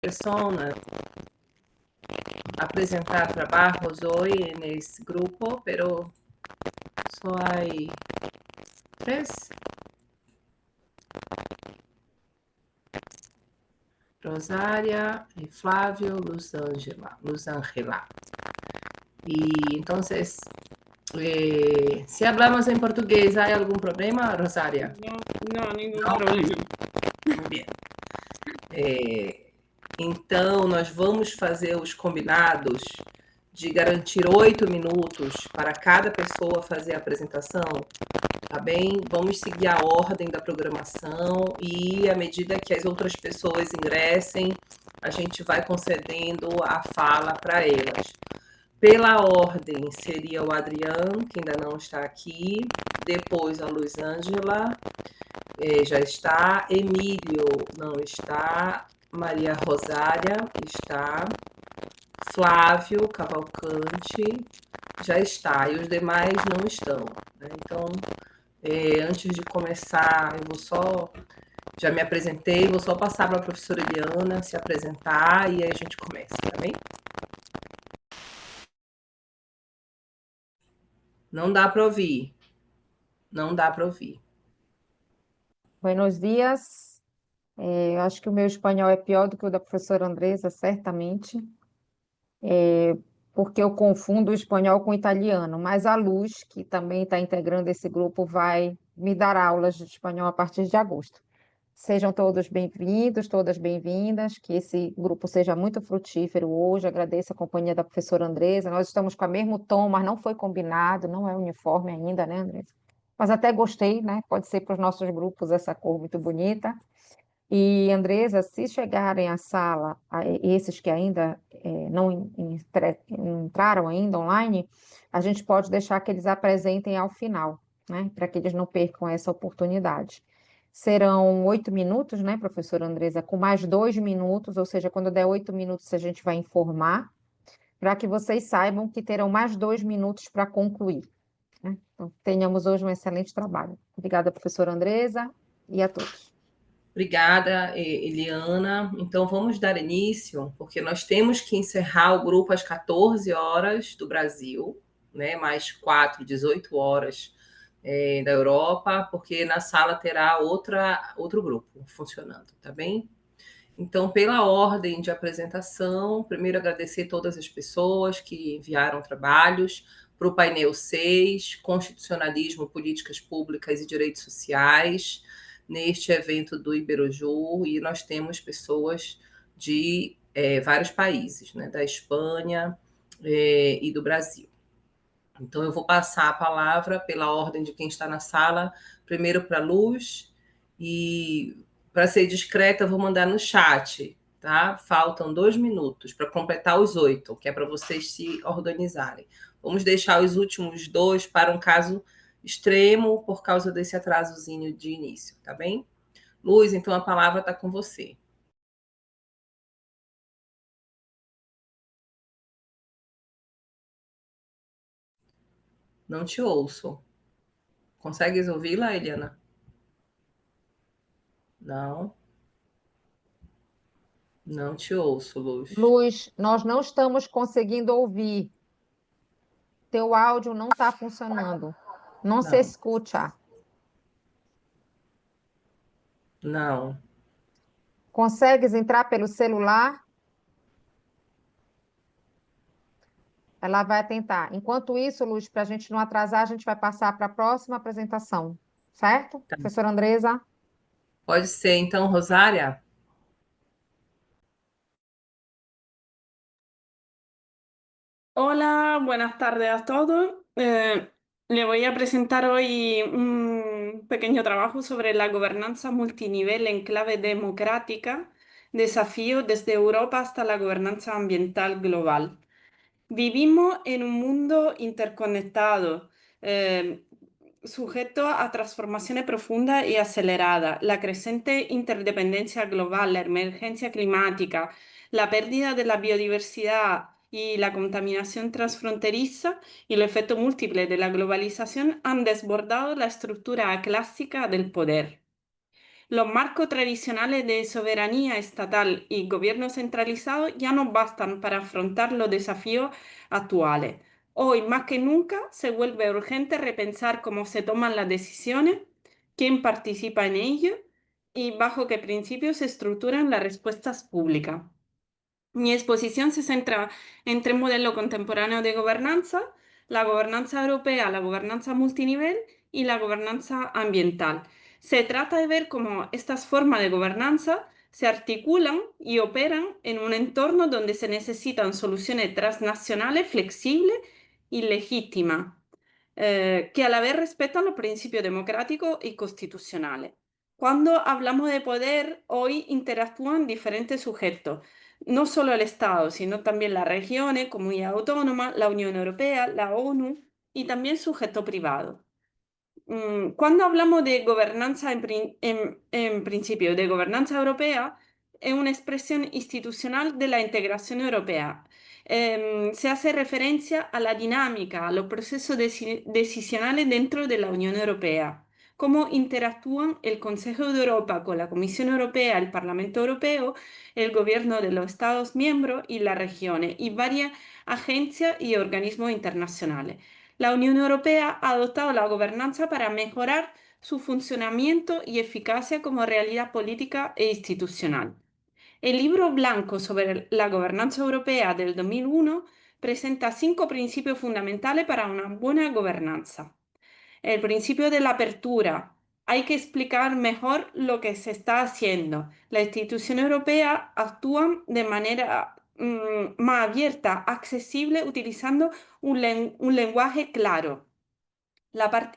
personas apresentar trabajos hoy en este grupo, pero solo hay 3. Rosária e Flávio, Luz Ángela. Y entonces, si hablamos en portugués, ¿hay algún problema, Rosária? No, ningún problema. Muito bem. Então, nós vamos fazer os combinados de garantir 8 minutos para cada pessoa fazer a apresentação, tá bem? Vamos seguir a ordem da programação e, à medida que as outras pessoas ingressem, a gente vai concedendo a fala para elas. Pela ordem, seria o Adriano, que ainda não está aqui, depois a Luz Ângela, já está, Emílio não está, Maria Rosária está, Flávio Cavalcante já está, e os demais não estão, né? Então, antes de começar, já me apresentei, vou só passar para a professora Eliana se apresentar e aí a gente começa, tá bem? Não dá para ouvir. Não dá para ouvir. Buenos dias. Eu acho que o meu espanhol é pior do que o da professora Andresa, certamente, porque eu confundo o espanhol com o italiano, mas a Luz, que também está integrando esse grupo, vai me dar aulas de espanhol a partir de agosto. Sejam todos bem-vindos, todas bem-vindas, que esse grupo seja muito frutífero hoje. Agradeço a companhia da professora Andresa. Nós estamos com o mesmo tom, mas não foi combinado, não é uniforme ainda, né, Andresa? Mas até gostei, né? Pode ser para os nossos grupos essa cor muito bonita. E, Andresa, se chegarem à sala, esses que ainda não entraram ainda online, a gente pode deixar que eles apresentem ao final, né? Para que eles não percam essa oportunidade. Serão 8 minutos, né, professora Andresa, com mais 2 minutos, ou seja, quando der 8 minutos a gente vai informar, para que vocês saibam que terão mais 2 minutos para concluir, né? Então, tenhamos hoje um excelente trabalho. Obrigada, professora Andresa, e a todos. Obrigada, Eliana. Então, vamos dar início, porque nós temos que encerrar o grupo às 14 horas do Brasil, né? Mais 4, 18 horas da Europa, porque na sala terá outro grupo funcionando, tá bem? Então, pela ordem de apresentação, primeiro agradecer todas as pessoas que enviaram trabalhos para o painel 6, Constitucionalismo, Políticas Públicas e Direitos Sociais, neste evento do Iberojur, e nós temos pessoas de vários países, né, da Espanha e do Brasil. Então, eu vou passar a palavra pela ordem de quem está na sala, primeiro para a Luz, e para ser discreta, eu vou mandar no chat, tá? Faltam 2 minutos para completar os 8, que é para vocês se organizarem. Vamos deixar os últimos 2 para um caso extremo por causa desse atrasozinho de início, tá bem? Luz, então a palavra está com você. Não te ouço. Consegues ouvi-la, Eliana? Não. Não te ouço, Luz. Luz, nós não estamos conseguindo ouvir. Teu áudio não está funcionando. Não se escuta. Não. Consegues entrar pelo celular? Ela vai tentar. Enquanto isso, Luz, para a gente não atrasar, a gente vai passar para a próxima apresentação. Certo? Tá. Professora Andresa? Pode ser, então, Rosária? Hola, buenas tardes a todos. Le voy a presentar hoy un pequeño trabajo sobre la gobernanza multinivel en clave democrática, desafío desde Europa hasta la gobernanza ambiental global. Vivimos en un mundo interconectado, sujeto a transformaciones profundas y aceleradas. La creciente interdependencia global, la emergencia climática, la pérdida de la biodiversidad y la contaminación transfronteriza y el efecto múltiple de la globalización han desbordado la estructura clásica del poder. Los marcos tradicionales de soberanía estatal y gobierno centralizado ya no bastan para afrontar los desafíos actuales. Hoy, más que nunca, se vuelve urgente repensar cómo se toman las decisiones, quién participa en ello y bajo qué principios se estructuran las respuestas públicas. Mi exposición se centra en tres modelos contemporáneos de gobernanza: la gobernanza europea, la gobernanza multinivel y la gobernanza ambiental. Se trata de ver cómo estas formas de gobernanza se articulan y operan en un entorno donde se necesitan soluciones transnacionales flexibles y legítimas, que a la vez respetan los principios democráticos y constitucionales. Cuando hablamos de poder, hoy interactúan diferentes sujetos, no solo el Estado, sino también las regiones, comunidades autónomas, la Unión Europea, la ONU y también sujetos privados. Cuando hablamos de gobernanza en principio, de gobernanza europea, es una expresión institucional de la integración europea. Se hace referencia a la dinámica, a los procesos decisionales dentro de la Unión Europea, cómo interactúan el Consejo de Europa con la Comisión Europea, el Parlamento Europeo, el gobierno de los Estados miembros y las regiones y varias agencias y organismos internacionales. La Unión Europea ha adoptado la gobernanza para mejorar su funcionamiento y eficacia como realidad política e institucional. El libro blanco sobre la gobernanza europea del 2001 presenta 5 principios fundamentales para una buena gobernanza. El principio de la apertura. Hay que explicar mejor lo que se está haciendo. Las instituciones europeas actúan de manera más abierta, accesible, utilizando un lenguaje claro.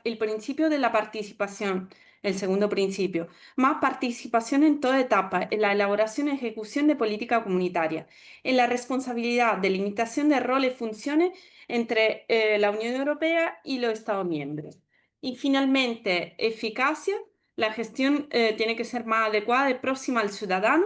El principio de la participación, el segundo principio. Más participación en toda etapa, en la elaboración y ejecución de política comunitaria, en la responsabilidad, delimitación de roles y funciones entre la Unión Europea y los Estados miembros. Y finalmente, eficacia. La gestión tiene que ser más adecuada y próxima al ciudadano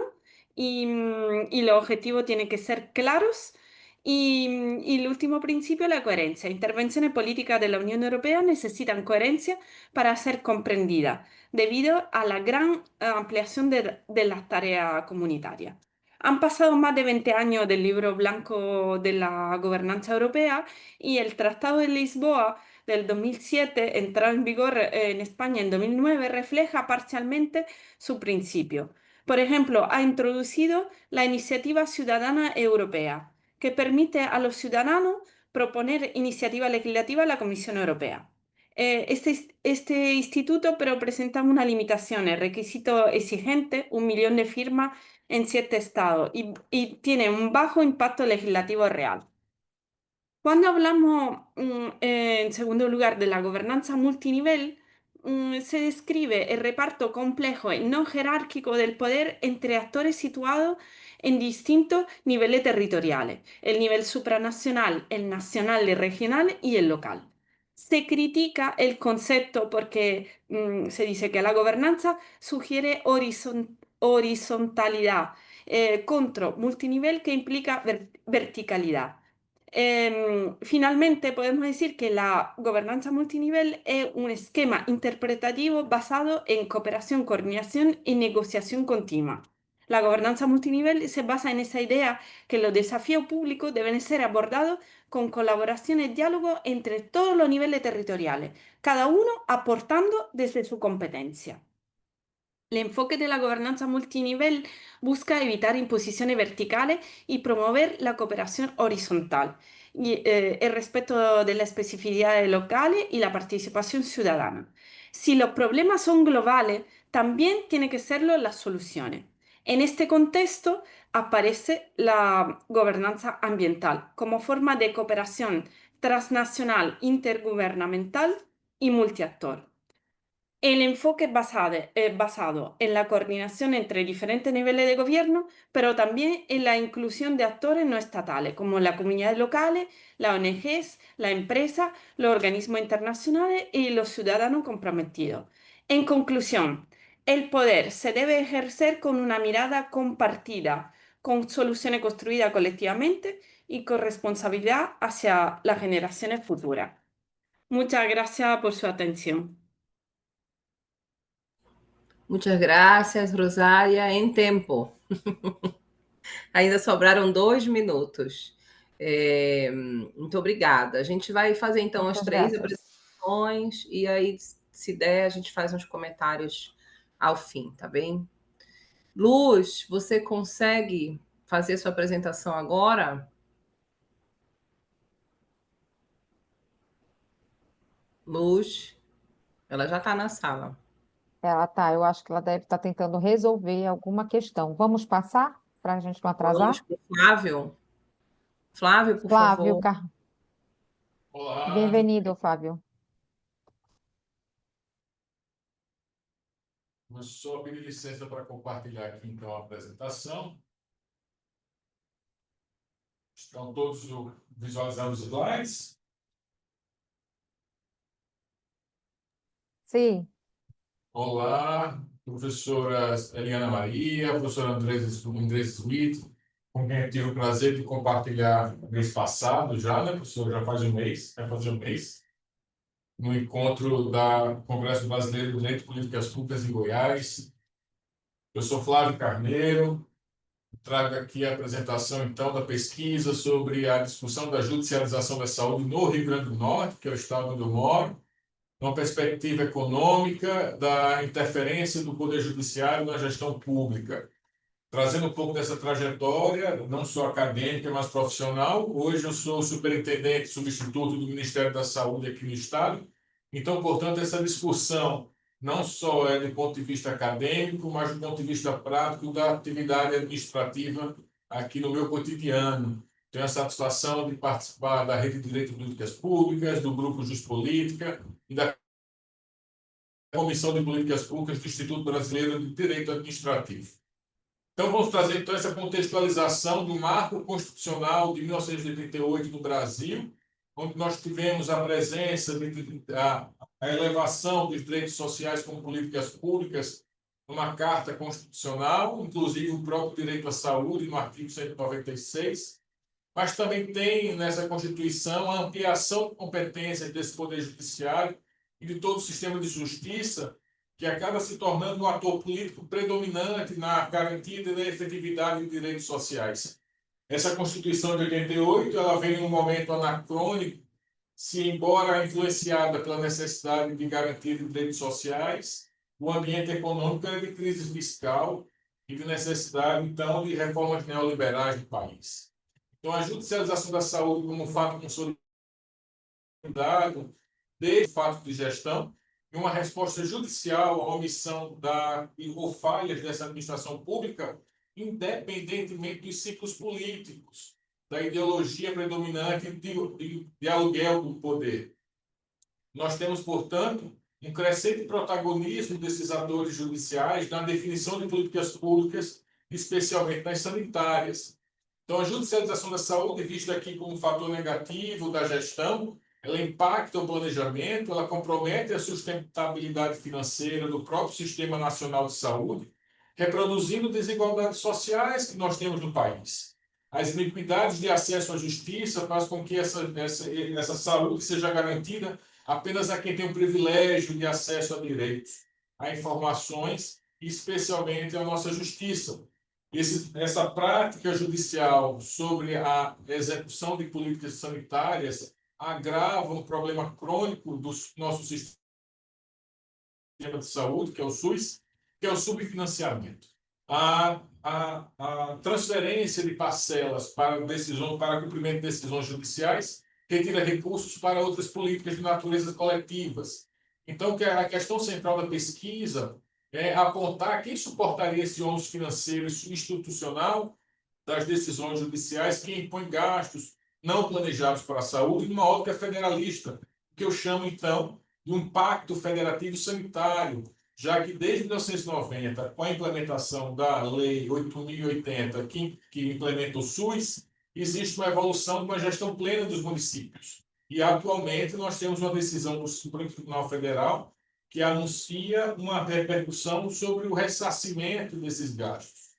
y los objetivos tienen que ser claros y el último principio, la coherencia. Intervenciones políticas de la Unión Europea necesitan coherencia para ser comprendidas, debido a la gran ampliación de las tareas comunitarias. Han pasado más de 20 años del libro blanco de la gobernanza europea y el Tratado de Lisboa del 2007, entrado en vigor en España en 2009, refleja parcialmente su principio. Por ejemplo, ha introducido la iniciativa ciudadana europea, que permite a los ciudadanos proponer iniciativa legislativa a la Comisión Europea. Este instituto pero presenta una limitación, el requisito exigente, 1 millón de firmas en 7 estados y tiene un bajo impacto legislativo real. Cuando hablamos, en segundo lugar, de la gobernanza multinivel, se describe el reparto complejo y no jerárquico del poder entre actores situados en distintos niveles territoriales: el nivel supranacional, el nacional, el regional y el local. Se critica el concepto porque se dice que la gobernanza sugiere horizontalidad, contra multinivel que implica verticalidad. Finalmente, podemos decir que la gobernanza multinivel es un esquema interpretativo basado en cooperación, coordinación y negociación continua. La gobernanza multinivel se basa en esa idea que los desafíos públicos deben ser abordados con colaboración y diálogo entre todos los niveles territoriales, cada uno aportando desde su competencia. El enfoque de la gobernanza multinivel busca evitar imposiciones verticales y promover la cooperación horizontal, y el respeto de las especificidades locales y la participación ciudadana. Si los problemas son globales, también tienen que serlo las soluciones. En este contexto aparece la gobernanza ambiental como forma de cooperación transnacional, intergubernamental y multiactor. El enfoque es basado en la coordinación entre diferentes niveles de gobierno, pero también en la inclusión de actores no estatales, como las comunidades locales, las ONGs, la empresa, los organismos internacionales y los ciudadanos comprometidos. En conclusión, el poder se debe ejercer con una mirada compartida, con soluciones construidas colectivamente y con responsabilidad hacia las generaciones futuras. Muchas gracias por su atención. Muchas gracias, Rosária. Em tempo. Ainda sobraram 2 minutos. Muito obrigada. A gente vai fazer então as Muchas 3 gracias. apresentações e aí, se der, a gente faz uns comentários ao fim, tá bem? Luz, você consegue fazer sua apresentação agora? Luz, ela já está na sala. Ela tá, eu acho que ela deve estar tentando resolver alguma questão. Vamos passar para a gente não Vamos atrasar? para o Flávio. Flávio, por Flávio, favor. Olá, bem-vindo, Flávio. eu só pedir licença para compartilhar aqui então a apresentação. Estão todos visualizando os slides? Sim, Olá, professora Eliana Maria, professora Andrés Smith, com quem eu tive o prazer de compartilhar mês passado já, né, professor? Já faz um mês, vai fazer um mês, no encontro da Congresso Brasileiro de Direito e Políticas Públicas em Goiás. Eu sou Flávio Carneiro. Trago aqui a apresentação, então, da pesquisa sobre a discussão da judicialização da saúde no Rio Grande do Norte, que é o estado onde eu moro, uma perspectiva econômica da interferência do Poder Judiciário na gestão pública. Trazendo um pouco dessa trajetória, não só acadêmica, mas profissional. Hoje eu sou superintendente substituto do Ministério da Saúde aqui no estado. Então, portanto, essa discussão não só é do ponto de vista acadêmico, mas do ponto de vista prático da atividade administrativa aqui no meu cotidiano. Tenho a satisfação de participar da Rede de Direito e Políticas Públicas, do Grupo Jus Política e da Comissão de Políticas Públicas do Instituto Brasileiro de Direito Administrativo. Então, vamos trazer então essa contextualização do marco constitucional de 1988 no Brasil, onde nós tivemos a presença, a elevação dos direitos sociais como políticas públicas numa Carta Constitucional, inclusive o próprio direito à saúde, no artigo 196, mas também tem nessa Constituição a ampliação de competências desse Poder Judiciário e de todo o sistema de justiça, que acaba se tornando um ator político predominante na garantia da efetividade de direitos sociais. Essa Constituição de 88, ela vem em um momento anacrônico, se embora influenciada pela necessidade de garantia de direitos sociais, o ambiente econômico é de crise fiscal e de necessidade, então, de reformas neoliberais no país. Então, a judicialização da saúde como fato consolidado desde o fato de gestão e uma resposta judicial à omissão ou falhas dessa administração pública, independentemente dos ciclos políticos, da ideologia predominante de aluguel do poder. Nós temos, portanto, um crescente protagonismo desses atores judiciais na definição de políticas públicas, especialmente nas sanitárias. Então, a judicialização da saúde, vista aqui como um fator negativo da gestão, ela impacta o planejamento, ela compromete a sustentabilidade financeira do próprio Sistema Nacional de Saúde, reproduzindo desigualdades sociais que nós temos no país. As iniquidades de acesso à justiça fazem com que essa saúde seja garantida apenas a quem tem o privilégio de acesso a direitos, a informações e, especialmente, à nossa justiça. Essa prática judicial sobre a execução de políticas sanitárias agrava um problema crônico do nosso sistema de saúde, que é o SUS, que é o subfinanciamento. A transferência de parcelas para cumprimento de decisões judiciais retira recursos para outras políticas de natureza coletivas. Então, a questão central da pesquisa é apontar quem suportaria esse ônus financeiro e institucional das decisões judiciais que impõem gastos não planejados para a saúde numa ótica federalista, que eu chamo, então, de um pacto federativo sanitário, já que desde 1990, com a implementação da Lei 8.080, que implementa o SUS, existe uma evolução de uma gestão plena dos municípios. E, atualmente, nós temos uma decisão do Supremo Tribunal Federal que anuncia uma repercussão sobre o ressarcimento desses gastos.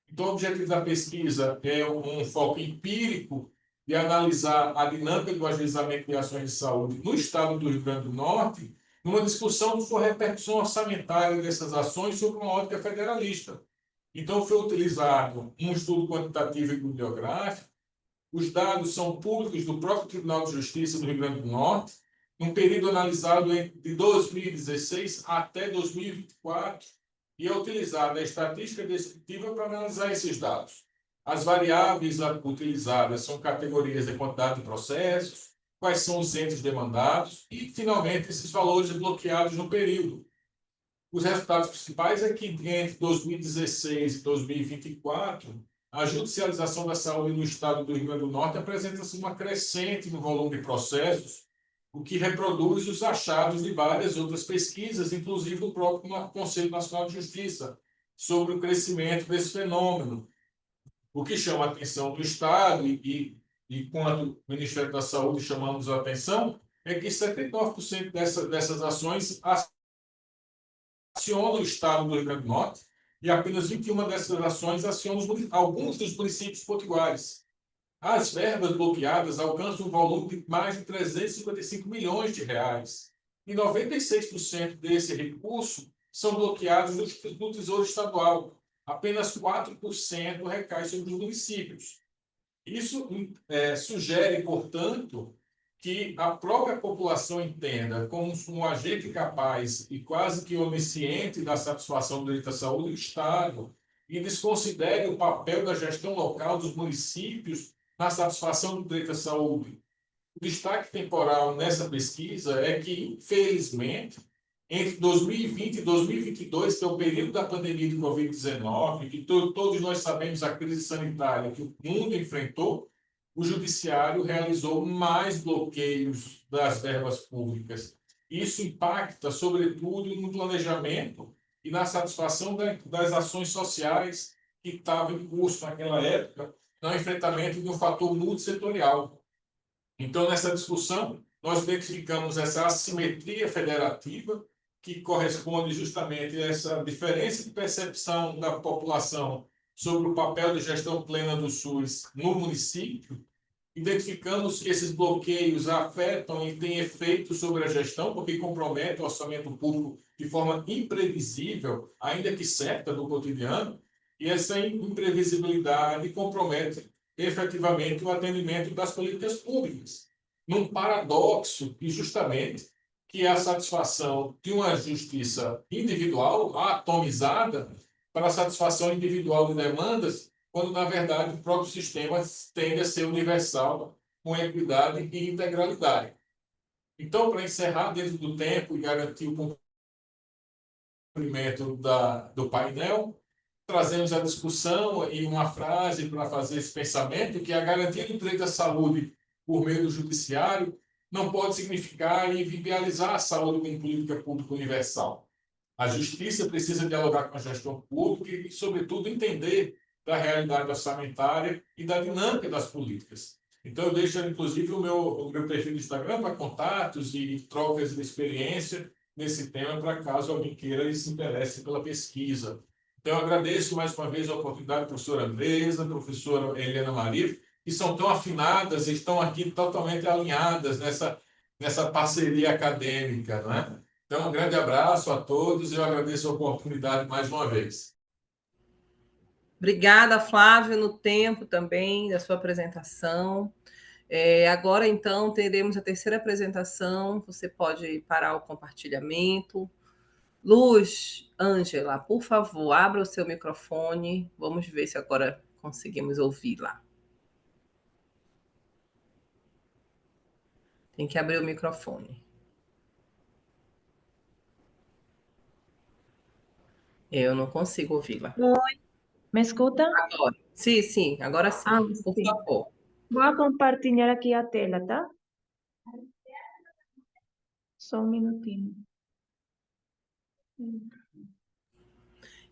Então, o objetivo da pesquisa é um foco empírico de analisar a dinâmica do ajuizamento de ações de saúde no estado do Rio Grande do Norte numa discussão sobre a repercussão orçamentária dessas ações sobre uma ótica federalista. Então, foi utilizado um estudo quantitativo e bibliográfico. Os dados são públicos do próprio Tribunal de Justiça do Rio Grande do Norte, num período analisado de 2016 até 2024, e é utilizada a estatística descritiva para analisar esses dados. As variáveis utilizadas são categorias de quantidade de processos, quais são os entes demandados e, finalmente, esses valores bloqueados no período. Os resultados principais é que, entre 2016 e 2024, a judicialização da saúde no estado do Rio Grande do Norte apresenta-se uma crescente no volume de processos, o que reproduz os achados de várias outras pesquisas, inclusive do próprio Conselho Nacional de Justiça, sobre o crescimento desse fenômeno. O que chama a atenção do Estado e quanto o Ministério da Saúde chamamos a atenção, é que 79% dessas ações acionam o Estado do Rio Grande do Norte e apenas 21 dessas ações acionam alguns dos municípios potiguares. As verbas bloqueadas alcançam um volume de mais de 355 milhões de reais. E 96% desse recurso são bloqueados no Tesouro Estadual. Apenas 4% recai sobre os municípios. Isso sugere, portanto, que a própria população entenda como um agente capaz e quase que onisciente da satisfação do direito à saúde do Estado e desconsidere o papel da gestão local dos municípios na satisfação do direito à saúde. O destaque temporal nessa pesquisa é que, infelizmente, entre 2020 e 2022, que é o período da pandemia de Covid-19, que todos nós sabemos a crise sanitária que o mundo enfrentou, o Judiciário realizou mais bloqueios das verbas públicas. Isso impacta, sobretudo, no planejamento e na satisfação das ações sociais que estavam em curso naquela época, no enfrentamento de um fator multissetorial. Então, nessa discussão, nós identificamos essa assimetria federativa, que corresponde justamente a essa diferença de percepção da população sobre o papel de gestão plena do SUS no município. Identificamos que esses bloqueios afetam e têm efeito sobre a gestão, porque comprometem o orçamento público de forma imprevisível, ainda que certa, do cotidiano, e essa imprevisibilidade compromete efetivamente o atendimento das políticas públicas, num paradoxo que justamente que é a satisfação de uma justiça individual, atomizada, para a satisfação individual de demandas, quando, na verdade, o próprio sistema tende a ser universal, com equidade e integralidade. Então, para encerrar dentro do tempo e garantir o cumprimento do painel, trazemos a discussão e uma frase para fazer esse pensamento, que a garantia do direito à saúde por meio do judiciário não pode significar inviabilizar a saúde como política pública universal. A justiça precisa dialogar com a gestão pública e, sobretudo, entender da realidade orçamentária e da dinâmica das políticas. Então, eu deixo, inclusive, o meu perfil do Instagram para contatos e trocas de experiência nesse tema, para caso alguém queira e se interesse pela pesquisa. Então, eu agradeço mais uma vez a oportunidade, professora Andresa, professora Helena Maria, que são tão afinadas e estão aqui totalmente alinhadas nessa parceria acadêmica, não é? Então, um grande abraço a todos e eu agradeço a oportunidade mais uma vez. Obrigada, Flávio, no tempo também da sua apresentação. Agora, então, teremos a terceira apresentação. Você pode parar o compartilhamento. Luz, Ângela, por favor, abra o seu microfone. Vamos ver se agora conseguimos ouvi-la. Tem que abrir o microfone. Eu não consigo ouvi-la. Oi, ¿me escuta? Agora. Sim, agora sim. Por Sí. favor. Voy a compartir aquí a tela, ¿tá? Só un minutinho.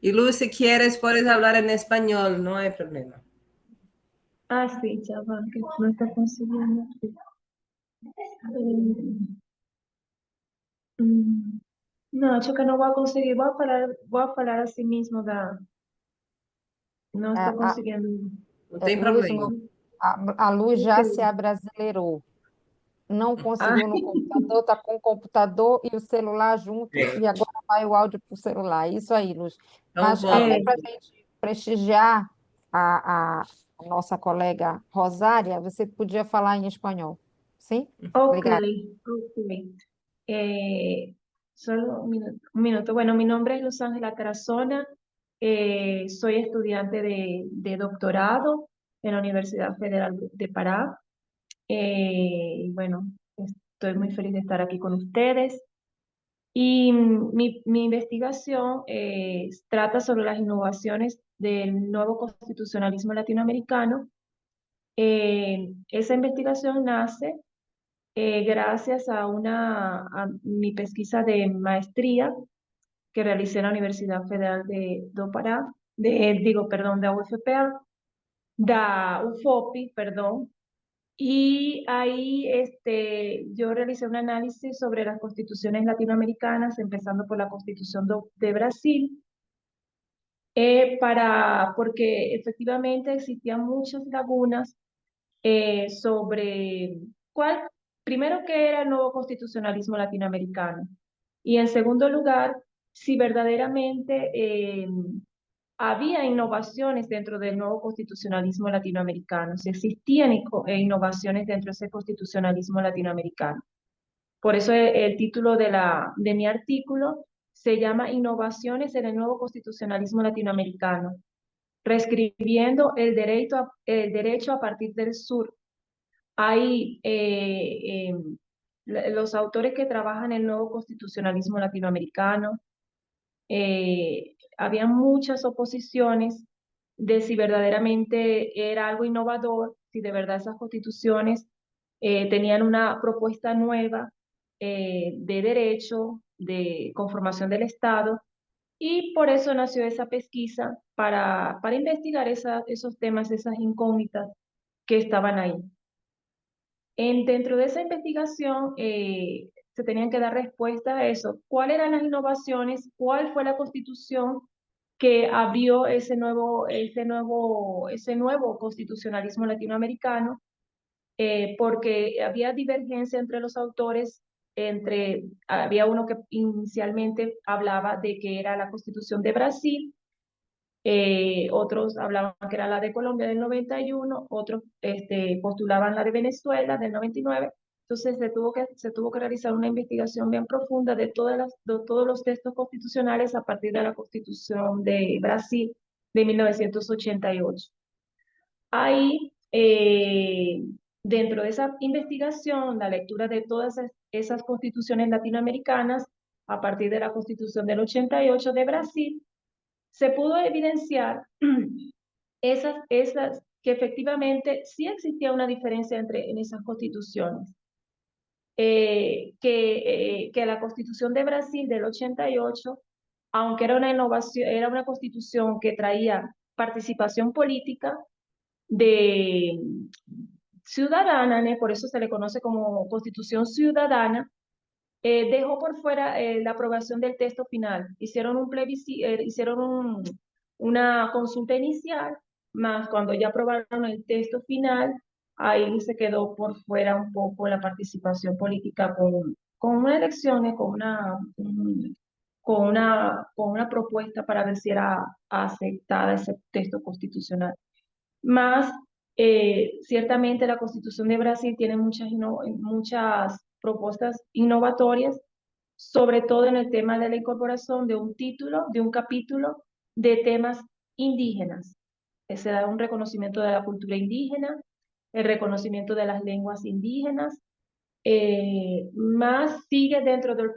Y Luz, si quieres, puedes hablar en español, no hay problema. Ah, sí, ya va, que no está consiguiendo aquí. Não, acho que não vou conseguir. Vou falar assim mesmo da. Não estou conseguindo. Não tem Luz, problema. a Luz já se abrasileirou. não conseguiu no computador, está com o computador e o celular junto, e agora vai o áudio para o celular. Isso aí, Luz. Então Mas até vamos. para a gente prestigiar a, a nossa colega Rosária, você podia falar em espanhol. Sim? Ok, Obrigada. ok. Solo un minuto. Bueno, mi nombre es Luz Ángela Tarazona. Soy estudiante de doctorado en la Universidad Federal de Pará. Y bueno, estoy muy feliz de estar aquí con ustedes. Y mi investigación trata sobre las innovaciones del nuevo constitucionalismo latinoamericano. Esa investigación nace gracias a mi pesquisa de maestría que realicé en la Universidad Federal do Pará, perdón, da UFPA, da UFOPI, perdón. Y ahí yo realicé un análisis sobre las constituciones latinoamericanas, empezando por la Constitución de Brasil, porque efectivamente existían muchas lagunas sobre primero, qué era el nuevo constitucionalismo latinoamericano, y en segundo lugar, si verdaderamente había innovaciones dentro del nuevo constitucionalismo latinoamericano, si existían innovaciones dentro de ese constitucionalismo latinoamericano. Por eso el título de mi artículo se llama Innovaciones en el nuevo constitucionalismo latinoamericano, reescribiendo el derecho a partir del sur. Hay los autores que trabajan en el nuevo constitucionalismo latinoamericano, había muchas oposiciones de si verdaderamente era algo innovador, si de verdad esas constituciones tenían una propuesta nueva de derecho, de conformación del Estado, y por eso nació esa pesquisa para investigar esos temas, esas incógnitas que estaban ahí. Dentro de esa investigación se tenían que dar respuesta a eso. ¿Cuáles eran las innovaciones? ¿Cuál fue la constitución que abrió ese nuevo constitucionalismo latinoamericano? Porque había divergencia entre los autores, había uno que inicialmente hablaba de que era la Constitución de Brasil, otros hablaban que era la de Colombia del 91, otros postulaban la de Venezuela del 99. Entonces se tuvo que realizar una investigación bien profunda de todos los textos constitucionales a partir de la Constitución de Brasil de 1988. Ahí, dentro de esa investigación, la lectura de todas esas constituciones latinoamericanas, a partir de la Constitución del 88 de Brasil, se pudo evidenciar que efectivamente sí existía una diferencia en esas constituciones. Que la Constitución de Brasil del 88, aunque era una innovación, era una constitución que traía participación política de ciudadana, ¿no? Por eso se le conoce como Constitución Ciudadana, dejó por fuera la aprobación del texto final. Hicieron un plebiscito, hicieron una consulta inicial, más cuando ya aprobaron el texto final, ahí se quedó por fuera un poco la participación política con unas elecciones, con una propuesta para ver si era aceptada ese texto constitucional. Más, ciertamente la Constitución de Brasil tiene muchas propuestas innovatorias, sobre todo en el tema de la incorporación de un título, de un capítulo de temas indígenas. Se da un reconocimiento de la cultura indígena, el reconocimiento de las lenguas indígenas, más sigue dentro del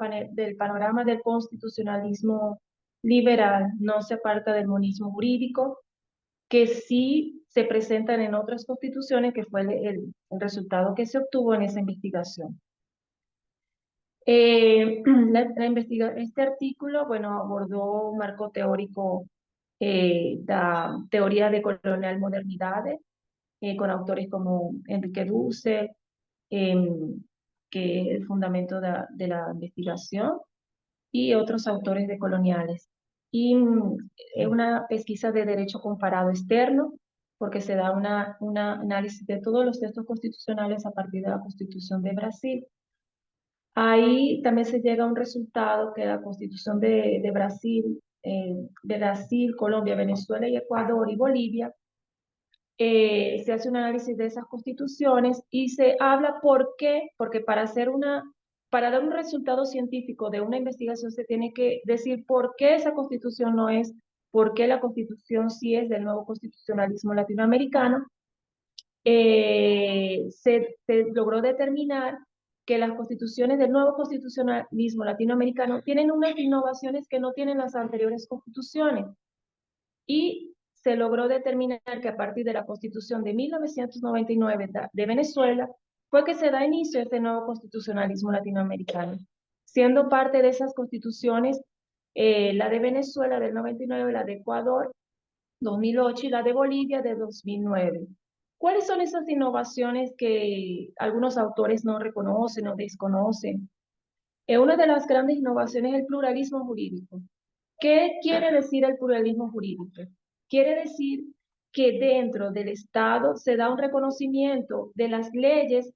panorama del constitucionalismo liberal, no se aparta del monismo jurídico, que sí se presentan en otras constituciones, que fue el resultado que se obtuvo en esa investigación. Este artículo, bueno, abordó un marco teórico da teoría de colonial modernidades, con autores como Enrique Dussel, que es el fundamento de la investigación, y otros autores decoloniales. Y es una pesquisa de derecho comparado externo, porque se da un análisis de todos los textos constitucionales a partir de la Constitución de Brasil. Ahí también se llega a un resultado que la Constitución de Brasil, Colombia, Venezuela y Ecuador y Bolivia, se hace un análisis de esas constituciones y se habla por qué, porque para dar un resultado científico de una investigación se tiene que decir por qué esa constitución no es, por qué la constitución sí es del nuevo constitucionalismo latinoamericano. Se logró determinar que las constituciones del nuevo constitucionalismo latinoamericano tienen unas innovaciones que no tienen las anteriores constituciones. Y se logró determinar que a partir de la Constitución de 1999 de Venezuela fue que se da inicio a este nuevo constitucionalismo latinoamericano, siendo parte de esas constituciones la de Venezuela del 99, la de Ecuador 2008 y la de Bolivia de 2009. ¿Cuáles son esas innovaciones que algunos autores no reconocen o desconocen? Una de las grandes innovaciones es el pluralismo jurídico. ¿Qué quiere decir el pluralismo jurídico? Quiere decir que dentro del Estado se da un reconocimiento de las leyes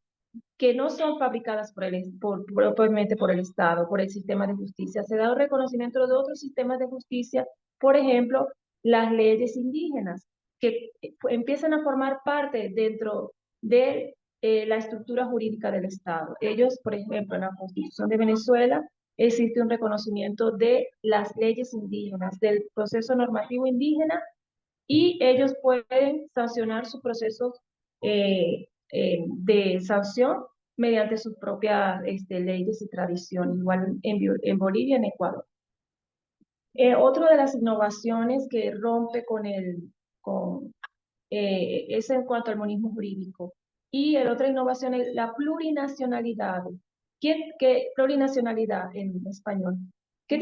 que no son fabricadas propiamente por el Estado, por el sistema de justicia. Se da un reconocimiento de otros sistemas de justicia, por ejemplo, las leyes indígenas, que empiezan a formar parte dentro de la estructura jurídica del Estado. Ellos, por ejemplo, en la Constitución de Venezuela, existe un reconocimiento de las leyes indígenas, del proceso normativo indígena, y ellos pueden sancionar sus procesos de sanción mediante sus propias leyes y tradiciones, igual en Bolivia y en Ecuador. Otra de las innovaciones que rompe es en cuanto al monismo jurídico. Y la otra innovación es la plurinacionalidad. ¿Qué plurinacionalidad en español? ¿Qué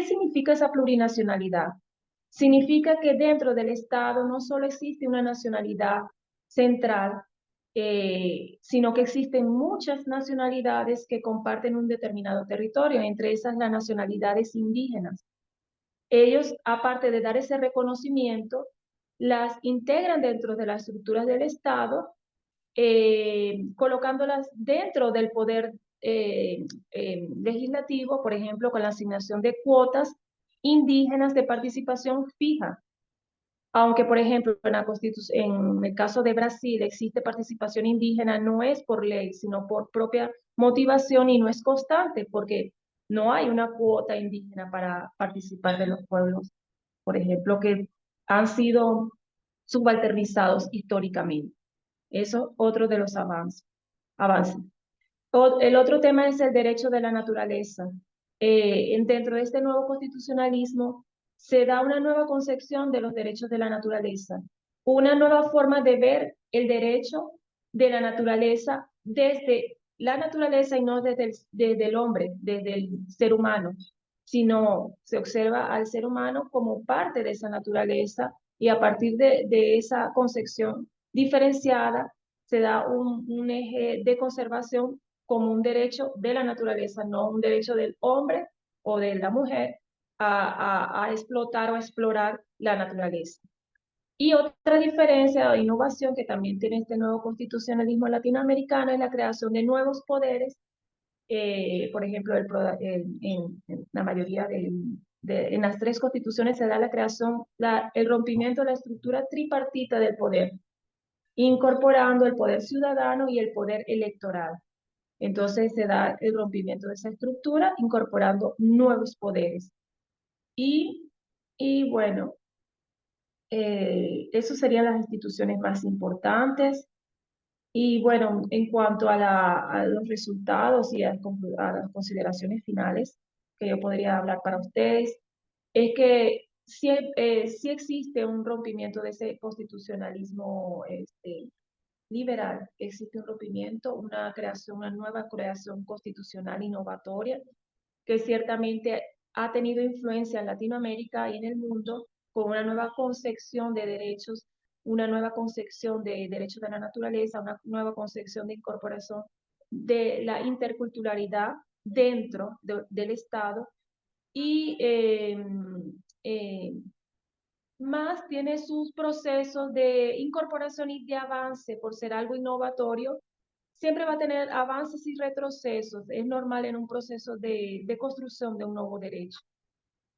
significa esa plurinacionalidad? Significa que dentro del Estado no solo existe una nacionalidad central, sino que existen muchas nacionalidades que comparten un determinado territorio, entre esas las nacionalidades indígenas. Ellos, aparte de dar ese reconocimiento, las integran dentro de las estructuras del Estado, colocándolas dentro del poder legislativo, por ejemplo, con la asignación de cuotas indígenas de participación fija. Aunque, por ejemplo, en el caso de Brasil existe participación indígena, no es por ley, sino por propia motivación y no es constante, porque no hay una cuota indígena para participar de los pueblos, por ejemplo, que han sido subalternizados históricamente. Eso otro de los avances. El otro tema es el derecho de la naturaleza. Dentro de este nuevo constitucionalismo se da una nueva concepción de los derechos de la naturaleza, una nueva forma de ver el derecho de la naturaleza desde la naturaleza y no desde el hombre, desde el ser humano, sino se observa al ser humano como parte de esa naturaleza y a partir de esa concepción diferenciada se da un eje de conservación como un derecho de la naturaleza, no un derecho del hombre o de la mujer a explotar o explorar la naturaleza. Y otra diferencia o innovación que también tiene este nuevo constitucionalismo latinoamericano es la creación de nuevos poderes. Por ejemplo, en la mayoría en las tres constituciones se da la creación, el rompimiento de la estructura tripartita del poder, incorporando el poder ciudadano y el poder electoral. Entonces se da el rompimiento de esa estructura, incorporando nuevos poderes. Y bueno, esas serían las instituciones más importantes. Y bueno, en cuanto a los resultados y a las consideraciones finales que yo podría hablar para ustedes, es que sí existe un rompimiento de ese constitucionalismo liberal, existe un rompimiento, una nueva creación constitucional innovatoria que ciertamente ha tenido influencia en Latinoamérica y en el mundo con una nueva concepción de derechos, una nueva concepción de derechos de la naturaleza, una nueva concepción de incorporación de la interculturalidad dentro del Estado y más tiene sus procesos de incorporación y de avance por ser algo innovatorio. Siempre va a tener avances y retrocesos. Es normal en un proceso de construcción de un nuevo derecho.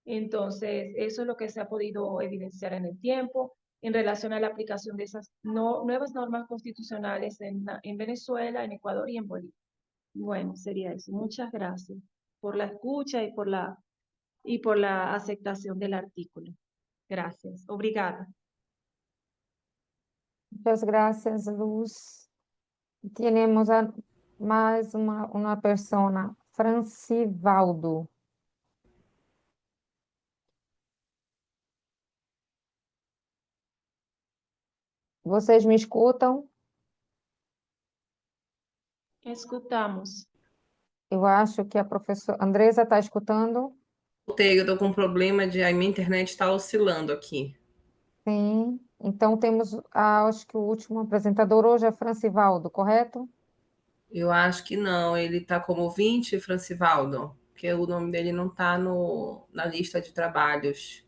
Entonces, eso es lo que se ha podido evidenciar en el tiempo en relación a la aplicación de esas nuevas normas constitucionales en Venezuela, en Ecuador y en Bolivia. Bueno, sería eso. Muchas gracias por la escucha y por la aceptación del artículo. Gracias. Obrigada. Muchas gracias, Luz. Tenemos a mais uma persona, Francivaldo. Vocês me escutam? Escutamos. Eu acho que a professora Andresa está escutando. Voltei, eu tô com um problema de. A minha internet está oscilando aqui. Sim. Então temos, acho que o último apresentador hoje é Francivaldo, correto? Eu acho que não, ele está como ouvinte, Francivaldo, porque o nome dele não está na lista de trabalhos.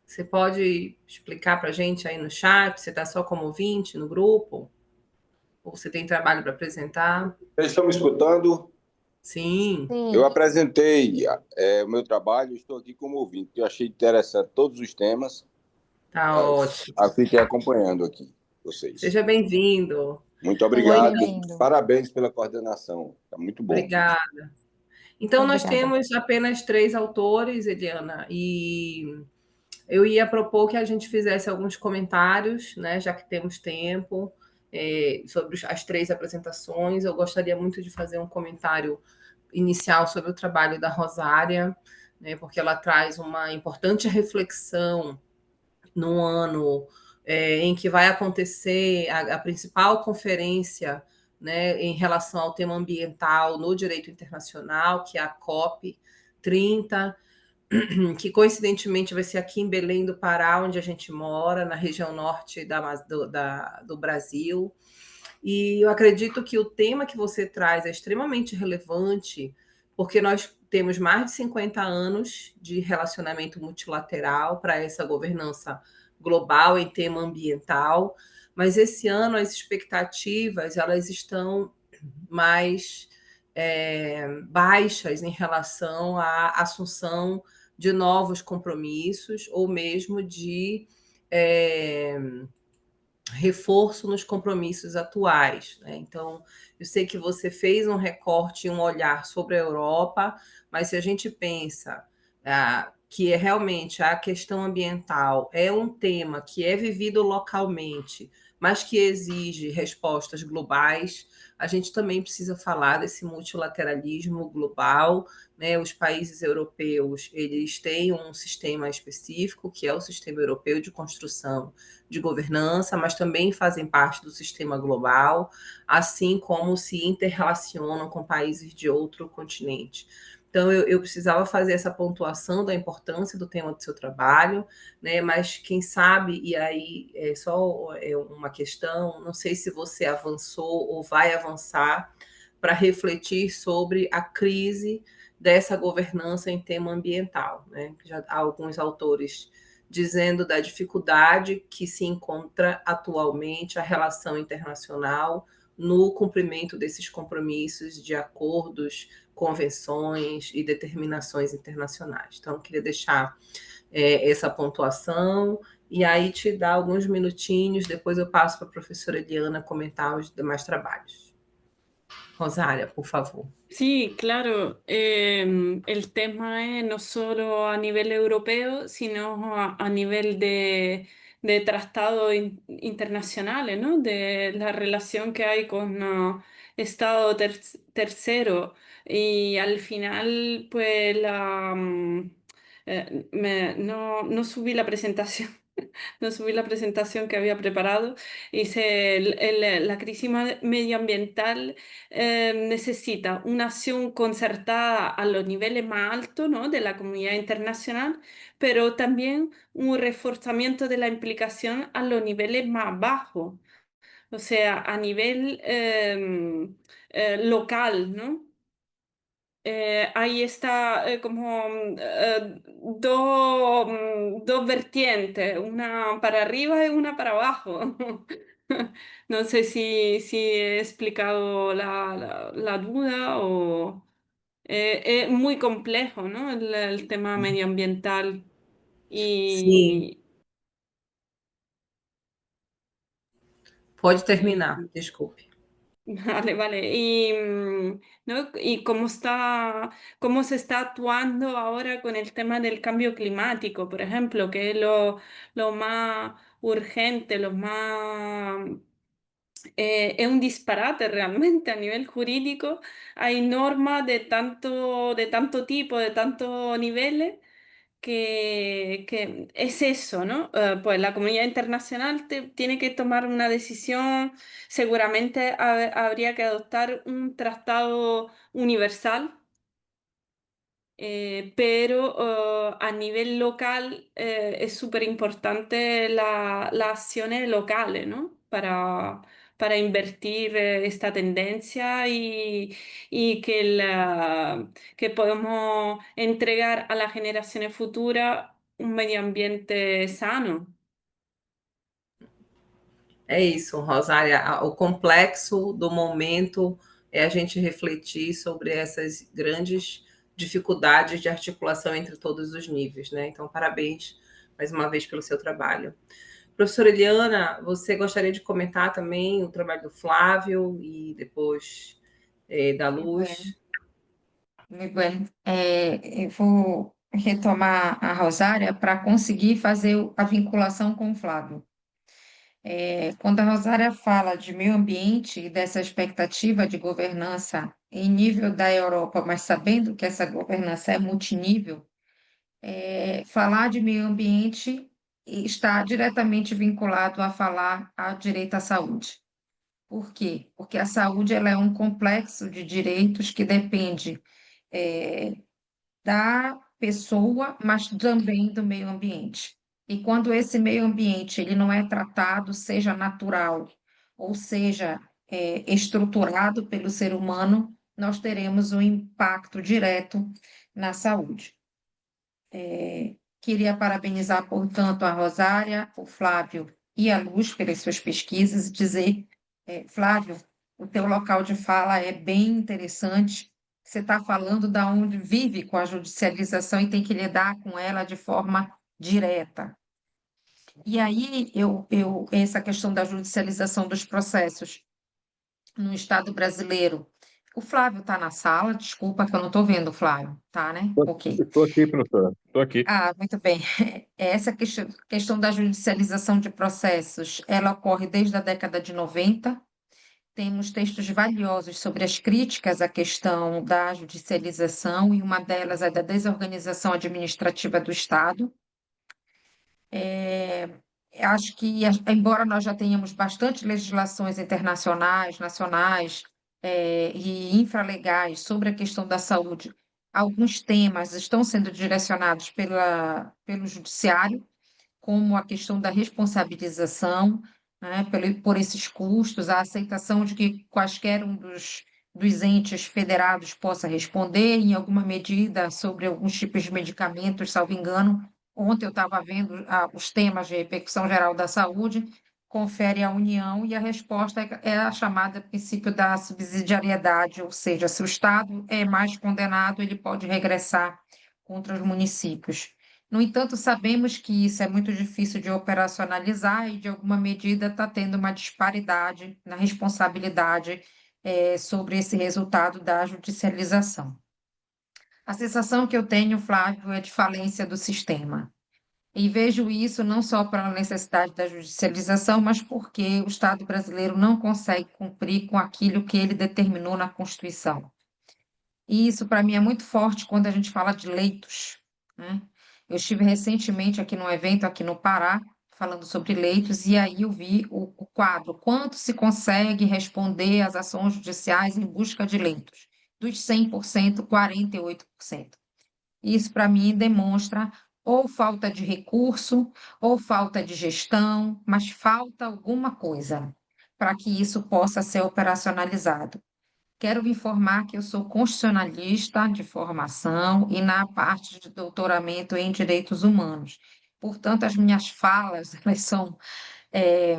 Você pode explicar para a gente aí no chat? Você está só como ouvinte no grupo? Ou você tem trabalho para apresentar? Vocês estão me escutando? Sim. Sim. Eu apresentei o meu trabalho, estou aqui como ouvinte. Eu achei interessante todos os temas. Tá ótimo. Fiquei acompanhando aqui vocês. Seja bem-vindo. Muito obrigado. Bem-vindo. Parabéns pela coordenação. Está muito bom. Obrigada. Então, nós Obrigada. temos apenas 3 autores, Eliana, e eu ia propor que a gente fizesse alguns comentários, né, já que temos tempo, sobre as 3 apresentações. Eu gostaria muito de fazer um comentário inicial sobre o trabalho da Rosária, né, porque ela traz uma importante reflexão no ano em que vai acontecer a principal conferência, né, em relação ao tema ambiental no direito internacional, que é a COP 30, que coincidentemente vai ser aqui em Belém do Pará, onde a gente mora, na região norte do Brasil. E eu acredito que o tema que você traz é extremamente relevante, porque nós temos mais de 50 anos de relacionamento multilateral para essa governança global em tema ambiental, mas esse ano as expectativas elas estão mais baixas em relação à assunção de novos compromissos ou mesmo de reforço nos compromissos atuais, né? Então, eu sei que você fez um recorte e um olhar sobre a Europa, mas se a gente pensa que realmente a questão ambiental é um tema que é vivido localmente, mas que exige respostas globais, a gente também precisa falar desse multilateralismo global, né? Os países europeus, eles têm um sistema específico, que é o Sistema Europeu de Construção de Governança, mas também fazem parte do sistema global, assim como se interrelacionam com países de outro continente. Então, eu precisava fazer essa pontuação da importância do tema do seu trabalho, né? Mas quem sabe, e aí é só uma questão, não sei se você avançou ou vai avançar para refletir sobre a crise dessa governança em tema ambiental, né? Já há alguns autores dizendo da dificuldade que se encontra atualmente a relação internacional no cumprimento desses compromissos de acordos, convenções e determinações internacionais. Então, eu queria deixar essa pontuação e aí te dar alguns minutinhos, depois eu passo para a professora Eliana comentar os demais trabalhos. Rosária, por favor. Sí, claro. El tema es no solo a nivel europeo, sino a nivel de tratados internacionales, ¿no? De la relación que hay con Estado tercero. Y al final, pues, no subí la presentación. No subí la presentación que había preparado. Hice la crisis medioambiental necesita una acción concertada a los niveles más altos, ¿no? De la comunidad internacional, pero también un reforzamiento de la implicación a los niveles más bajos, o sea, a nivel local, ¿no? ahí está como dos vertientes, una para arriba y una para abajo. No sé si he explicado la duda o es muy complejo, ¿no? El tema medioambiental Sim, y, pode terminar, y desculpe. vale, vale. Y, ¿no? Y cómo se está actuando ahora con el tema del cambio climático, por ejemplo, que es lo más urgente, lo más es un disparate realmente a nivel jurídico. Hay normas de tanto tipo, de tantos niveles, que es eso, ¿no? Pues la comunidad internacional tiene que tomar una decisión. Seguramente habría que adoptar un tratado universal, pero a nivel local es súper importante las acciones locales, ¿no? Para invertir esta tendencia y que podamos entregar a las generaciones futuras un medio ambiente sano. É isso, Rosária. O complexo do momento é a gente refletir sobre essas grandes dificuldades de articulação entre todos os níveis, né? Então, parabéns mais uma vez pelo seu trabalho. Professora Eliana, você gostaria de comentar também o trabalho do Flávio e depois da Muy bueno, Luz? muy bueno. Eu vou retomar a Rosária para conseguir fazer a vinculação com o Flávio. Quando a Rosária fala de meio ambiente e dessa expectativa de governança em nível da Europa, mas sabendo que essa governança é multinível, falar de meio ambiente está diretamente vinculado a falar a direito à saúde. Por quê? Porque a saúde ela é um complexo de direitos que depende da pessoa, mas também do meio ambiente. E quando esse meio ambiente ele não é tratado, seja natural ou seja estruturado pelo ser humano, nós teremos um impacto direto na saúde. Queria parabenizar, portanto, a Rosária, o Flávio e a Luz pelas suas pesquisas e dizer, Flávio, o teu local de fala é bem interessante. Você está falando da onde vive com a judicialização e tem que lidar com ela de forma direta. E aí, essa questão da judicialização dos processos no Estado brasileiro. O Flávio está na sala, desculpa que eu não estou vendo o Flávio, tá, né? Ok. Estou aqui, professora. Estou aqui. Ah, muito bem. Essa questão da judicialização de processos, ela ocorre desde a década de 90. Temos textos valiosos sobre as críticas à questão da judicialização, e uma delas é da desorganização administrativa do Estado. Acho que, embora nós já tenhamos bastante legislações internacionais, nacionais, e infralegais sobre a questão da saúde, alguns temas estão sendo direcionados pelo judiciário, como a questão da responsabilização, né, por esses custos, a aceitação de que quaisquer um dos entes federados possa responder, em alguma medida, sobre alguns tipos de medicamentos, salvo engano. Ontem eu estava vendo os temas de repercussão geral da saúde, confere à União, e a resposta é a chamada princípio da subsidiariedade, ou seja, se o Estado é mais condenado, ele pode regressar contra os municípios. No entanto, sabemos que isso é muito difícil de operacionalizar e, de alguma medida, está tendo uma disparidade na responsabilidade sobre esse resultado da judicialização. A sensação que eu tenho, Flávio, é de falência do sistema. E vejo isso não só pela necessidade da judicialização, mas porque o Estado brasileiro não consegue cumprir com aquilo que ele determinou na Constituição. E isso, para mim, é muito forte quando a gente fala de leitos, né? Eu estive recentemente aqui num evento aqui no Pará, falando sobre leitos, e aí eu vi o quadro, quanto se consegue responder às ações judiciais em busca de leitos. Dos 100%, 48%. Isso, para mim, demonstra ou falta de recurso, ou falta de gestão, mas falta alguma coisa para que isso possa ser operacionalizado. Quero me informar que eu sou constitucionalista de formação e na parte de doutoramento em direitos humanos. Portanto, as minhas falas, elas são eh,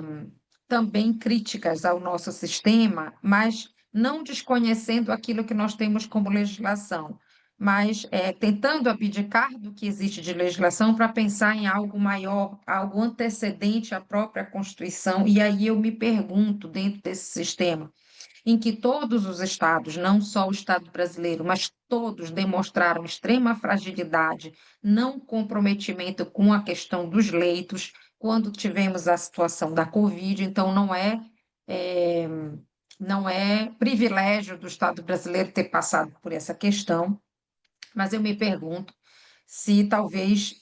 também críticas ao nosso sistema, mas não desconhecendo aquilo que nós temos como legislação, mas tentando abdicar do que existe de legislação para pensar em algo maior, algo antecedente à própria Constituição. E aí eu me pergunto, dentro desse sistema, em que todos os estados, não só o Estado brasileiro, mas todos demonstraram extrema fragilidade, não comprometimento com a questão dos leitos, quando tivemos a situação da Covid, então é, não é privilégio do Estado brasileiro ter passado por essa questão, mas eu me pergunto se talvez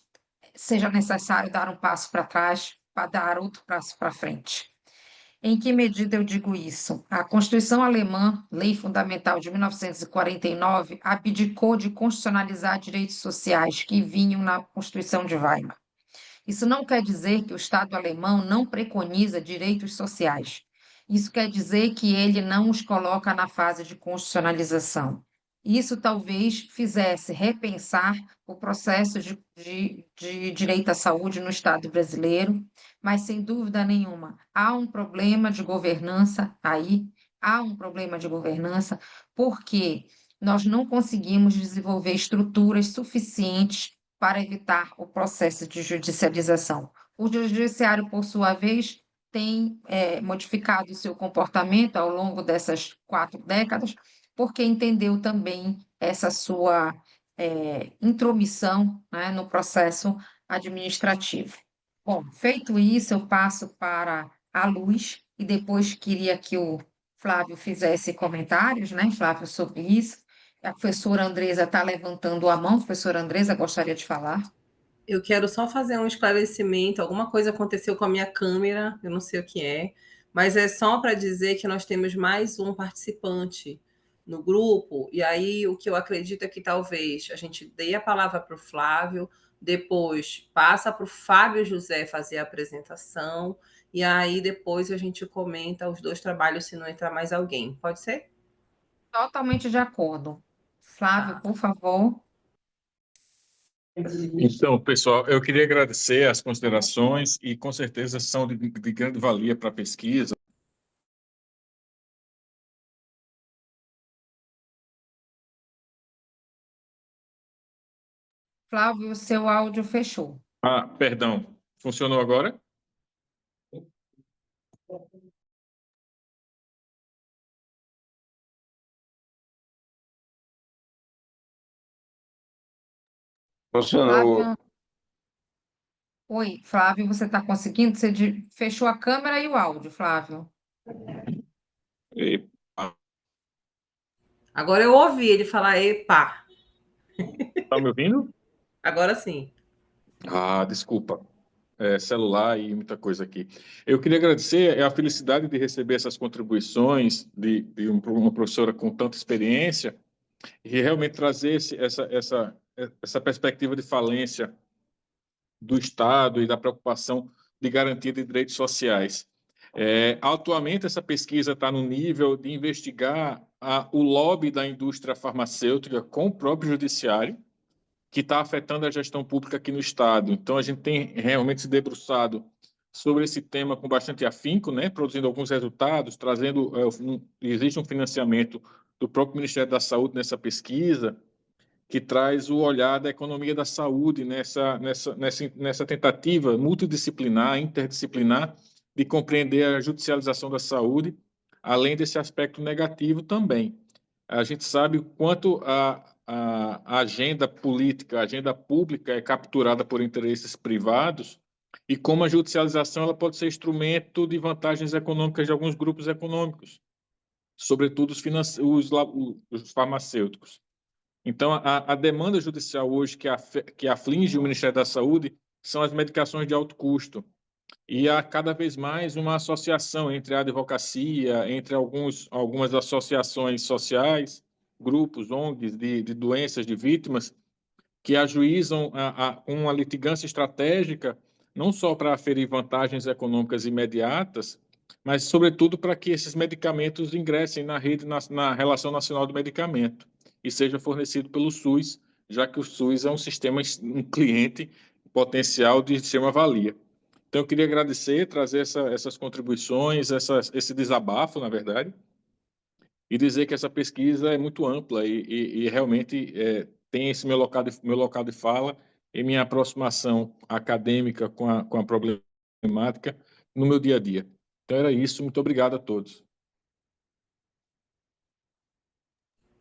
seja necessário dar um passo para trás para dar outro passo para frente. Em que medida eu digo isso? A Constituição Alemã, Lei Fundamental de 1949, abdicou de constitucionalizar direitos sociais que vinham na Constituição de Weimar. Isso não quer dizer que o Estado alemão não preconiza direitos sociais. Isso quer dizer que ele não os coloca na fase de constitucionalização. Isso talvez fizesse repensar o processo de direito à saúde no Estado brasileiro, mas, sem dúvida nenhuma, há um problema de governança aí, há um problema de governança, porque nós não conseguimos desenvolver estruturas suficientes para evitar o processo de judicialização. O judiciário, por sua vez, tem modificado o seu comportamento ao longo dessas 4 décadas, porque entendeu também essa sua intromissão, né, no processo administrativo. Bom, feito isso, eu passo para a Luz, e depois queria que o Flávio fizesse comentários, né, Flávio, sobre isso. A professora Andresa está levantando a mão. Professora Andresa, gostaria de falar. Eu quero só fazer um esclarecimento. Alguma coisa aconteceu com a minha câmera, eu não sei o que é, mas é só para dizer que nós temos mais um participante no grupo, e aí o que eu acredito é que talvez a gente dê a palavra para o Flávio, depois passa para o Fábio José fazer a apresentação, e aí depois a gente comenta os 2 trabalhos se não entrar mais alguém. Pode ser? Totalmente de acordo. Flávio, Tá. por favor. Então, pessoal, eu queria agradecer as considerações e, com certeza, são de grande valia para a pesquisa. Flávio, o seu áudio fechou. Ah, perdão. Funcionou agora? Funcionou. Flávio, oi, Flávio, você está conseguindo? Você fechou a câmera e o áudio, Flávio. E- Agora eu ouvi ele falar epa. Tá me ouvindo? Agora sim. Ah, desculpa. Celular e muita coisa aqui. Eu queria agradecer a felicidade de receber essas contribuições de uma professora com tanta experiência e realmente trazer essa perspectiva de falência do Estado e da preocupação de garantia de direitos sociais. Atualmente, essa pesquisa está no nível de investigar o lobby da indústria farmacêutica com o próprio judiciário, que está afetando a gestão pública aqui no Estado. Então, a gente tem realmente se debruçado sobre esse tema com bastante afinco, né, produzindo alguns resultados, trazendo, existe um financiamento do próprio Ministério da Saúde nessa pesquisa, que traz o olhar da economia da saúde nessa tentativa multidisciplinar, interdisciplinar, de compreender a judicialização da saúde, além desse aspecto negativo também. A gente sabe o quanto a agenda política, a agenda pública é capturada por interesses privados e como a judicialização ela pode ser instrumento de vantagens econômicas de alguns grupos econômicos, sobretudo os farmacêuticos. Então, a demanda judicial hoje que aflige o Ministério da Saúde são as medicações de alto custo. E há cada vez mais uma associação entre a advocacia, entre algumas associações sociais, grupos, ONGs de doenças de vítimas, que ajuizam uma litigância estratégica, não só para aferir vantagens econômicas imediatas, mas, sobretudo, para que esses medicamentos ingressem na rede, na Relação Nacional do Medicamento e seja fornecido pelo SUS, já que o SUS é um sistema, um cliente potencial de extrema valia. Então, eu queria agradecer, trazer essas contribuições, esse desabafo, na verdade, e dizer que essa pesquisa é muito ampla e realmente tem esse meu local de fala e minha aproximação acadêmica com a problemática no meu dia a dia. Então, era isso. Muito obrigado a todos.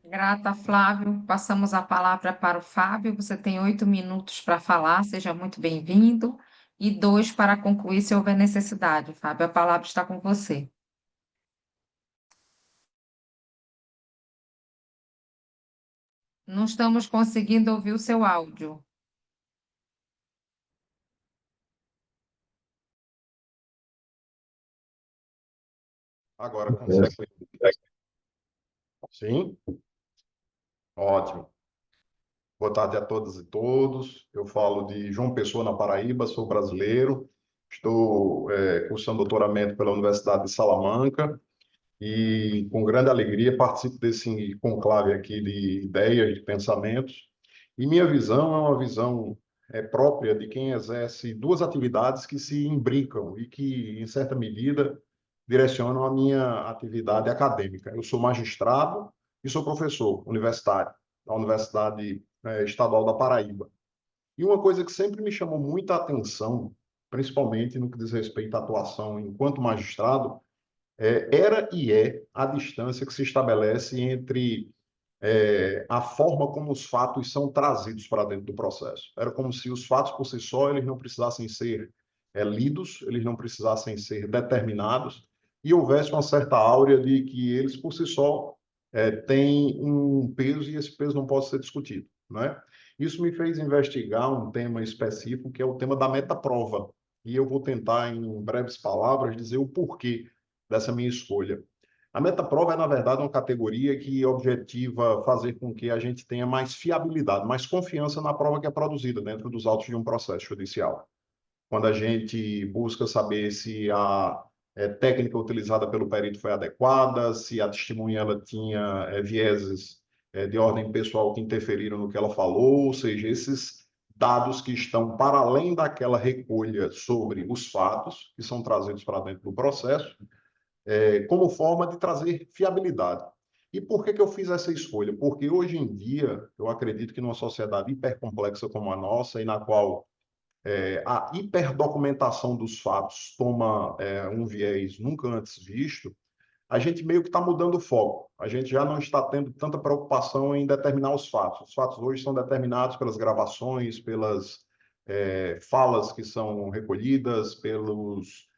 Grata, Flávio. Passamos a palavra para o Fábio. Você tem 8 minutos para falar, seja muito bem-vindo. E 2 para concluir, se houver necessidade. Fábio, a palavra está com você. Não estamos conseguindo ouvir o seu áudio. Agora consegue. Sim? Ótimo. Boa tarde a todas e todos. Eu falo de João Pessoa, na Paraíba, sou brasileiro, estou cursando doutoramento pela Universidade de Salamanca e, com grande alegria, participo desse conclave aqui de ideias, de pensamentos. E minha visão é uma visão própria de quem exerce duas atividades que se imbricam e que, em certa medida, direcionam a minha atividade acadêmica. Eu sou magistrado e sou professor universitário da Universidade Estadual da Paraíba. E uma coisa que sempre me chamou muita atenção, principalmente no que diz respeito à atuação enquanto magistrado, era e é a distância que se estabelece entre a forma como os fatos são trazidos para dentro do processo. Era como se os fatos por si só eles não precisassem ser lidos, eles não precisassem ser determinados, e houvesse uma certa áurea de que eles por si só têm um peso e esse peso não pode ser discutido, né? Isso me fez investigar um tema específico, que é o tema da metaprova, e eu vou tentar, em breves palavras, dizer o porquê dessa minha escolha. A metaprova é, na verdade, uma categoria que objetiva fazer com que a gente tenha mais fiabilidade, mais confiança na prova que é produzida dentro dos autos de um processo judicial. Quando a gente busca saber se a técnica utilizada pelo perito foi adequada, se a testemunha ela tinha vieses de ordem pessoal que interferiram no que ela falou, ou seja, esses dados que estão para além daquela recolha sobre os fatos que são trazidos para dentro do processo, como forma de trazer fiabilidade. E por que eu fiz essa escolha? Porque hoje em dia, eu acredito que numa sociedade hipercomplexa como a nossa, e na qual a hiperdocumentação dos fatos toma um viés nunca antes visto, a gente meio que está mudando o foco. A gente já não está tendo tanta preocupação em determinar os fatos. Os fatos hoje são determinados pelas gravações, pelas falas que são recolhidas, pelos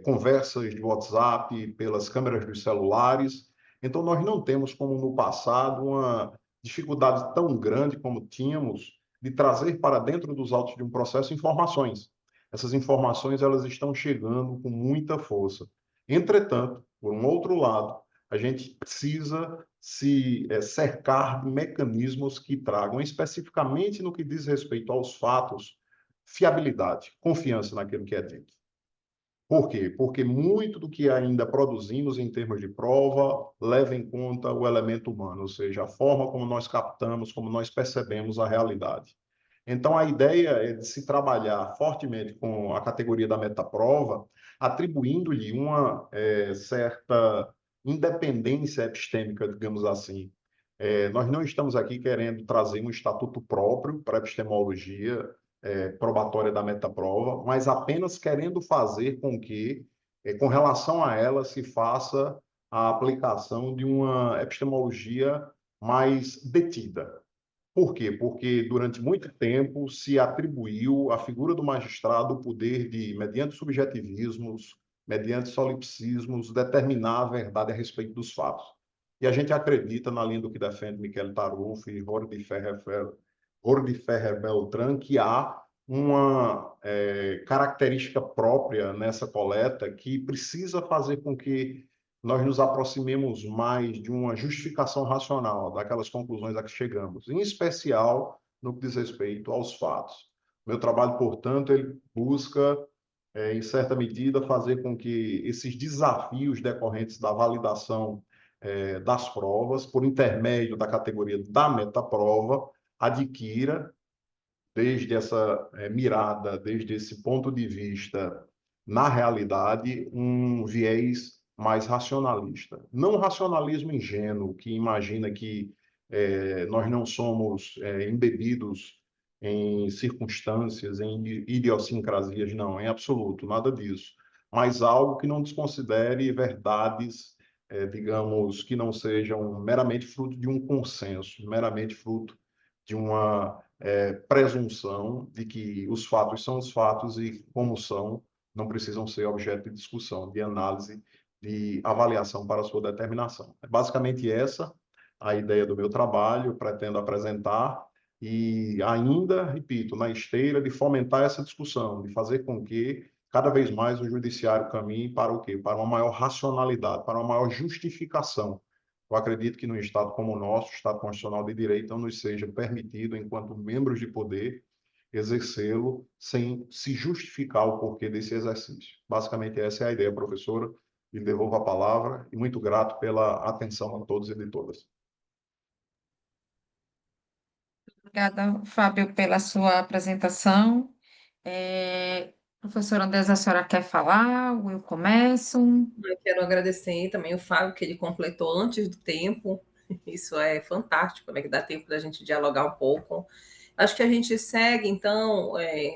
conversas de WhatsApp, pelas câmeras dos celulares. Então, nós não temos, como no passado, uma dificuldade tão grande como tínhamos de trazer para dentro dos autos de um processo informações. Essas informações elas estão chegando com muita força. Entretanto, por um outro lado, a gente precisa se cercar de mecanismos que tragam, especificamente no que diz respeito aos fatos, fiabilidade, confiança naquilo que é dito. Por quê? Porque muito do que ainda produzimos em termos de prova leva em conta o elemento humano, ou seja, a forma como nós captamos, como nós percebemos a realidade. Então, a ideia é de se trabalhar fortemente com a categoria da metaprova, atribuindo-lhe uma certa independência epistêmica, digamos assim. Nós não estamos aqui querendo trazer um estatuto próprio para a epistemologia probatória da metaprova, mas apenas querendo fazer com que, com relação a ela, se faça a aplicação de uma epistemologia mais detida. Por quê? Porque durante muito tempo se atribuiu à figura do magistrado o poder de, mediante subjetivismos, mediante solipsismos, determinar a verdade a respeito dos fatos. E a gente acredita, na linha do que defende Michel Taruffi e Jordi Ferrer Beltrán, que há uma característica própria nessa coleta que precisa fazer com que nós nos aproximemos mais de uma justificação racional daquelas conclusões a que chegamos, em especial no que diz respeito aos fatos. Meu trabalho, portanto, ele busca em certa medida, fazer com que esses desafios decorrentes da validação das provas, por intermédio da categoria da metaprova, adquira, desde essa mirada, desde esse ponto de vista, na realidade, um viés mais racionalista. Não um racionalismo ingênuo, que imagina que nós não somos embebidos em circunstâncias, em idiosincrasias, não, em absoluto, nada disso. Mas algo que não desconsidere verdades, digamos, que não sejam meramente fruto de um consenso, meramente fruto de uma presunção de que os fatos são os fatos e, como são, não precisam ser objeto de discussão, de análise, de avaliação para a sua determinação. É basicamente essa a ideia do meu trabalho, pretendo apresentar e ainda, repito, na esteira de fomentar essa discussão, de fazer com que cada vez mais o judiciário caminhe para o quê? Para uma maior racionalidade, para uma maior justificação. Eu acredito que num Estado como o nosso, Estado Constitucional de Direito, não nos seja permitido, enquanto membros de poder, exercê-lo sem se justificar o porquê desse exercício. Basicamente, essa é a ideia, professora. Lhe devolvo a palavra e muito grato pela atenção a todos e de todas. Obrigada, Fábio, pela sua apresentação. Professora Andresa, a senhora quer falar? Ou eu começo? Eu quero agradecer também o Fábio, que ele completou antes do tempo. Isso é fantástico, né? Que dá tempo da gente dialogar um pouco. Acho que a gente segue, então,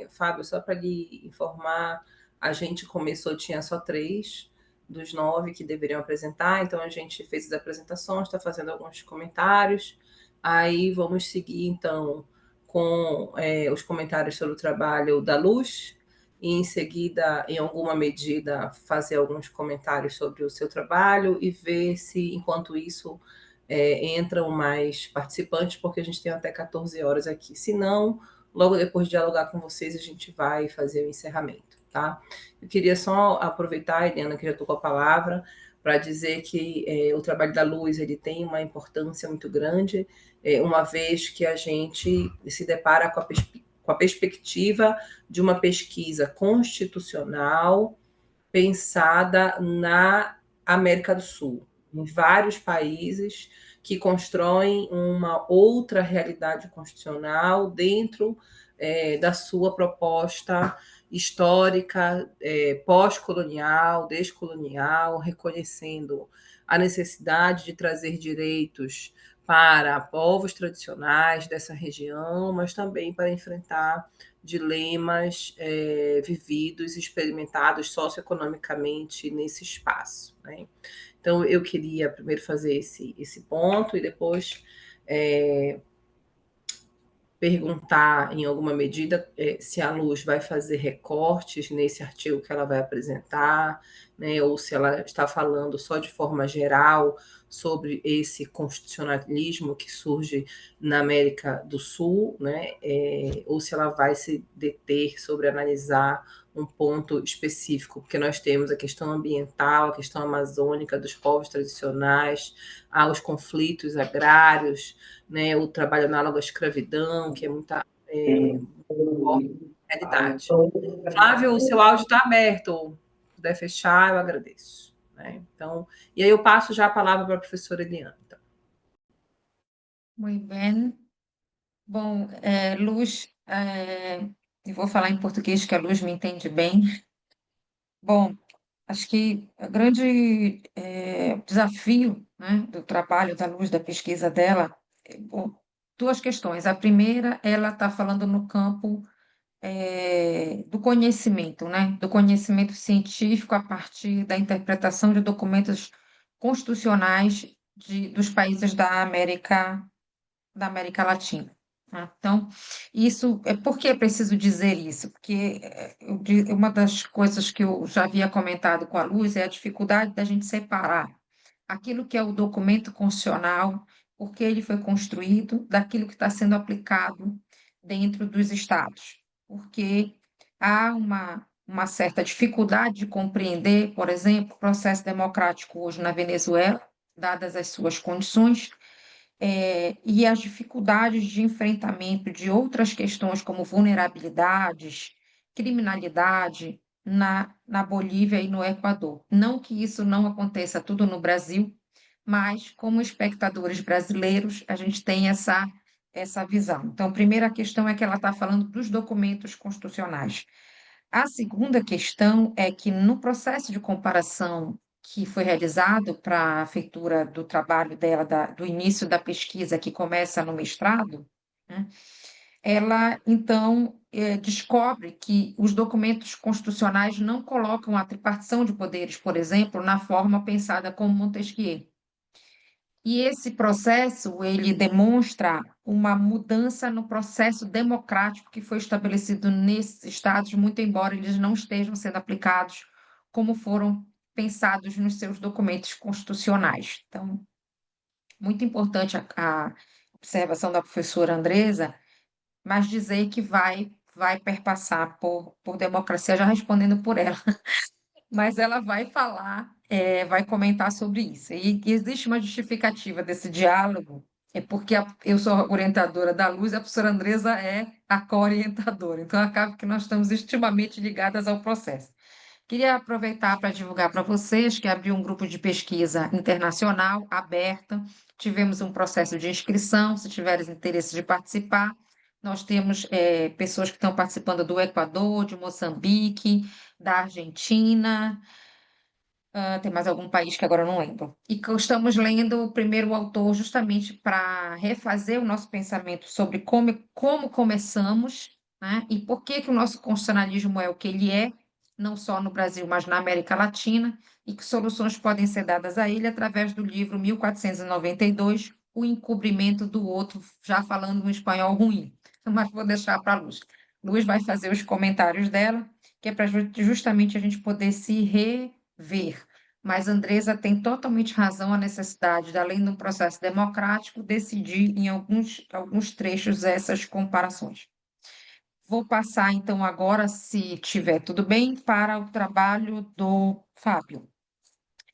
Fábio, só para lhe informar, a gente começou, tinha só 3 dos 9 que deveriam apresentar, então a gente fez as apresentações, está fazendo alguns comentários, aí vamos seguir, então, com os comentários sobre o trabalho da Luz, e em seguida, em alguma medida, fazer alguns comentários sobre o seu trabalho e ver se, enquanto isso, entram mais participantes, porque a gente tem até 14 horas aqui. Se não, logo depois de dialogar com vocês, a gente vai fazer o encerramento, tá? Eu queria só aproveitar, Eliana, que já estou com a palavra, para dizer que o trabalho da Luz ele tem uma importância muito grande, uma vez que a gente se depara com a perspectiva de uma pesquisa constitucional pensada na América do Sul, em vários países que constroem uma outra realidade constitucional dentro da sua proposta histórica, pós-colonial, descolonial, reconhecendo a necessidade de trazer direitos para povos tradicionais dessa região, mas também para enfrentar dilemas vividos e experimentados socioeconomicamente nesse espaço, né? Então, eu queria primeiro fazer esse ponto e depois perguntar, em alguma medida, se a Luz vai fazer recortes nesse artigo que ela vai apresentar, né, ou se ela está falando só de forma geral sobre esse constitucionalismo que surge na América do Sul, né, ou se ela vai se deter sobre analisar um ponto específico, porque nós temos a questão ambiental, a questão amazônica dos povos tradicionais, os conflitos agrários, né, o trabalho análogo à escravidão, que é muita realidade. Flávio, o seu áudio está aberto. Se puder fechar, eu agradeço. Né? Então, e aí eu passo já a palavra para a professora Eliana. Então. Muito bem. Bom, Luz, eu vou falar em português, que a Luz me entende bem. Bom, acho que o grande desafio, né, do trabalho da Luz, da pesquisa dela, bom, 2 questões. A primeira, ela está falando no campo do conhecimento, né, do conhecimento científico a partir da interpretação de documentos constitucionais dos países da América Latina. Tá? Então, isso por que é preciso dizer isso? Porque uma das coisas que eu já havia comentado com a Luz é a dificuldade da gente separar aquilo que é o documento constitucional, porque ele foi construído, daquilo que está sendo aplicado dentro dos estados. Porque há uma certa dificuldade de compreender, por exemplo, o processo democrático hoje na Venezuela, dadas as suas condições, e as dificuldades de enfrentamento de outras questões como vulnerabilidades, criminalidade, na Bolívia e no Equador. Não que isso não aconteça tudo no Brasil, mas como espectadores brasileiros, a gente tem essa visão. Então, a primeira questão é que ela está falando dos documentos constitucionais. A segunda questão é que no processo de comparação que foi realizado para a feitura do trabalho dela, do início da pesquisa que começa no mestrado, né, ela então descobre que os documentos constitucionais não colocam a tripartição de poderes, por exemplo, na forma pensada como Montesquieu. E esse processo, ele demonstra uma mudança no processo democrático que foi estabelecido nesses estados, muito embora eles não estejam sendo aplicados como foram pensados nos seus documentos constitucionais. Então, muito importante a observação da professora Andresa, mas dizer que vai perpassar por democracia, já respondendo por ela, mas ela vai falar, vai comentar sobre isso. E existe uma justificativa desse diálogo, é porque eu sou a orientadora da Luz, a professora Andresa é a co-orientadora, então acaba que nós estamos extremamente ligadas ao processo. Queria aproveitar para divulgar para vocês que abriu um grupo de pesquisa internacional aberta, tivemos um processo de inscrição, se tiveres interesse de participar, nós temos pessoas que estão participando do Equador, de Moçambique, da Argentina, tem mais algum país que agora eu não lembro. E que estamos lendo o primeiro autor justamente para refazer o nosso pensamento sobre como começamos, né? E por que que o nosso constitucionalismo é o que ele é, não só no Brasil, mas na América Latina, e que soluções podem ser dadas a ele através do livro 1492, O Encobrimento do Outro, já falando um espanhol ruim, mas vou deixar para a Luz. Luz vai fazer os comentários dela, que é para justamente a gente poder se rever. Mas Andresa tem totalmente razão a necessidade de, além de um processo democrático, decidir em alguns trechos essas comparações. Vou passar, então, agora, se tiver tudo bem, para o trabalho do Fábio.